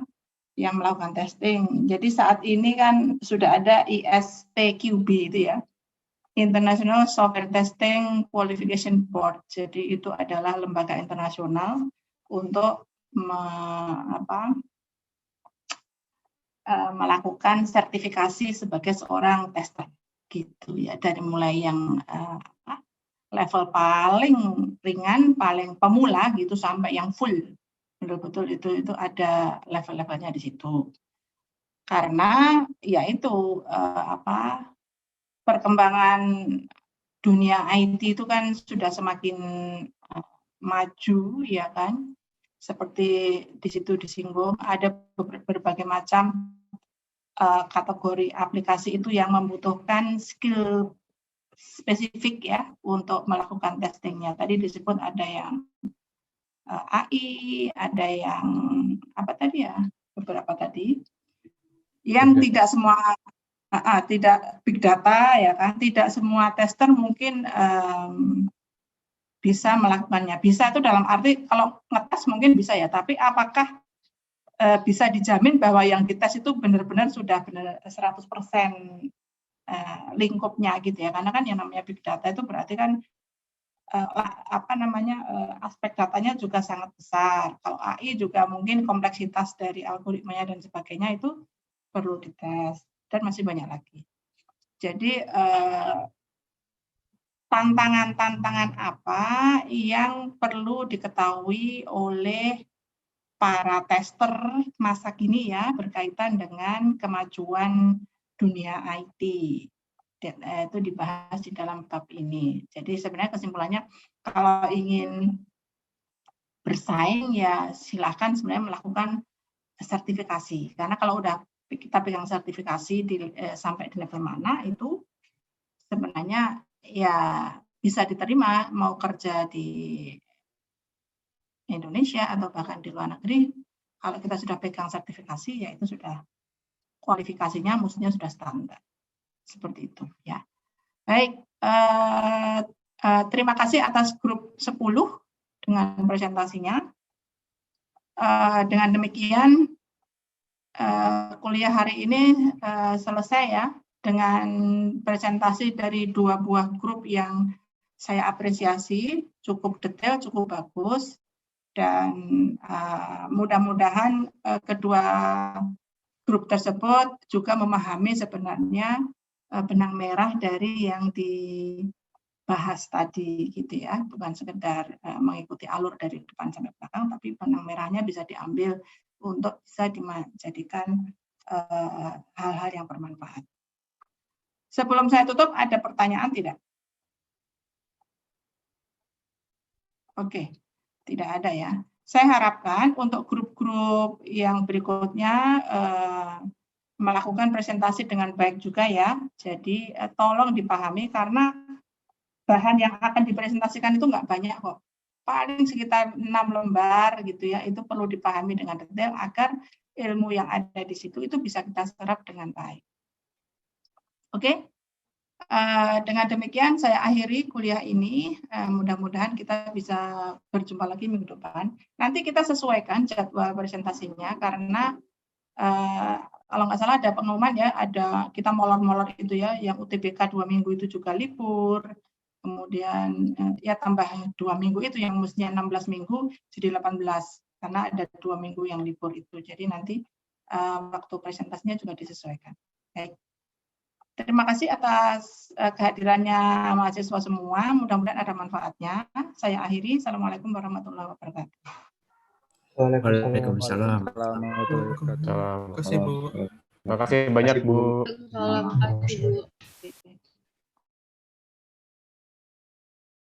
yang melakukan testing. Jadi saat ini kan sudah ada ISTQB itu ya, International Software Testing Qualification Board. Jadi itu adalah lembaga internasional untuk melakukan sertifikasi sebagai seorang tester gitu ya, dari mulai yang level paling ringan, paling pemula gitu sampai yang full. Betul-betul itu ada level-levelnya di situ. Karena ya itu perkembangan dunia IT itu kan sudah semakin maju ya kan. Seperti di situ disinggung ada berbagai macam kategori aplikasi itu yang membutuhkan skill spesifik ya untuk melakukan testingnya. Tadi disebut ada yang AI, ada yang apa tadi ya, beberapa tadi, yang tidak semua tidak big data ya kan, tidak semua tester mungkin bisa melakukannya. Bisa itu dalam arti kalau ngetes mungkin bisa ya, tapi apakah bisa dijamin bahwa yang dites itu benar-benar sudah benar 100% lingkupnya gitu ya, karena kan yang namanya big data itu berarti kan aspek datanya juga sangat besar. Kalau AI juga mungkin kompleksitas dari algoritmanya dan sebagainya itu perlu dites dan masih banyak lagi. Jadi tantangan-tantangan apa yang perlu diketahui oleh para tester masa kini ya berkaitan dengan kemajuan dunia IT. Dan, itu dibahas di dalam bab ini. Jadi sebenarnya kesimpulannya kalau ingin bersaing ya silakan sebenarnya melakukan sertifikasi. Karena kalau udah kita pegang sertifikasi sampai di level mana itu sebenarnya ya bisa diterima mau kerja di Indonesia atau bahkan di luar negeri. Kalau kita sudah pegang sertifikasi ya itu sudah kualifikasinya mestinya sudah standar. Seperti itu ya. Baik, terima kasih atas grup 10 dengan presentasinya. Dengan demikian kuliah hari ini selesai ya dengan presentasi dari 2 buah grup yang saya apresiasi, cukup detail, cukup bagus, dan mudah-mudahan kedua grup tersebut juga memahami sebenarnya benang merah dari yang dibahas tadi gitu ya, bukan sekedar mengikuti alur dari depan sampai belakang, tapi benang merahnya bisa diambil untuk bisa dijadikan hal-hal yang bermanfaat. Sebelum saya tutup, ada pertanyaan tidak? Oke, tidak ada ya. Saya harapkan untuk grup-grup yang berikutnya melakukan presentasi dengan baik juga ya. Jadi tolong dipahami karena bahan yang akan dipresentasikan itu nggak banyak kok. Paling sekitar 6 lembar gitu ya. Itu perlu dipahami dengan detail agar ilmu yang ada di situ itu bisa kita serap dengan baik. Oke. Dengan demikian saya akhiri kuliah ini. Mudah-mudahan kita bisa berjumpa lagi minggu depan. Nanti kita sesuaikan jadwal presentasinya karena kalau nggak salah ada pengumuman ya, ada kita molor-molor itu ya, yang UTBK 2 minggu itu juga libur. Kemudian ya tambah 2 minggu itu yang mestinya 16 minggu jadi 18 karena ada 2 minggu yang libur itu. Jadi nanti waktu presentasinya juga disesuaikan. Baik. Terima kasih atas kehadirannya mahasiswa semua. Mudah-mudahan ada manfaatnya. Saya akhiri. Assalamualaikum warahmatullahi wabarakatuh. Waalaikumsalam. Terima kasih, Bu. Terima Terima kasih banyak, Bu. Waalaikumsalam. Makasih, Bu.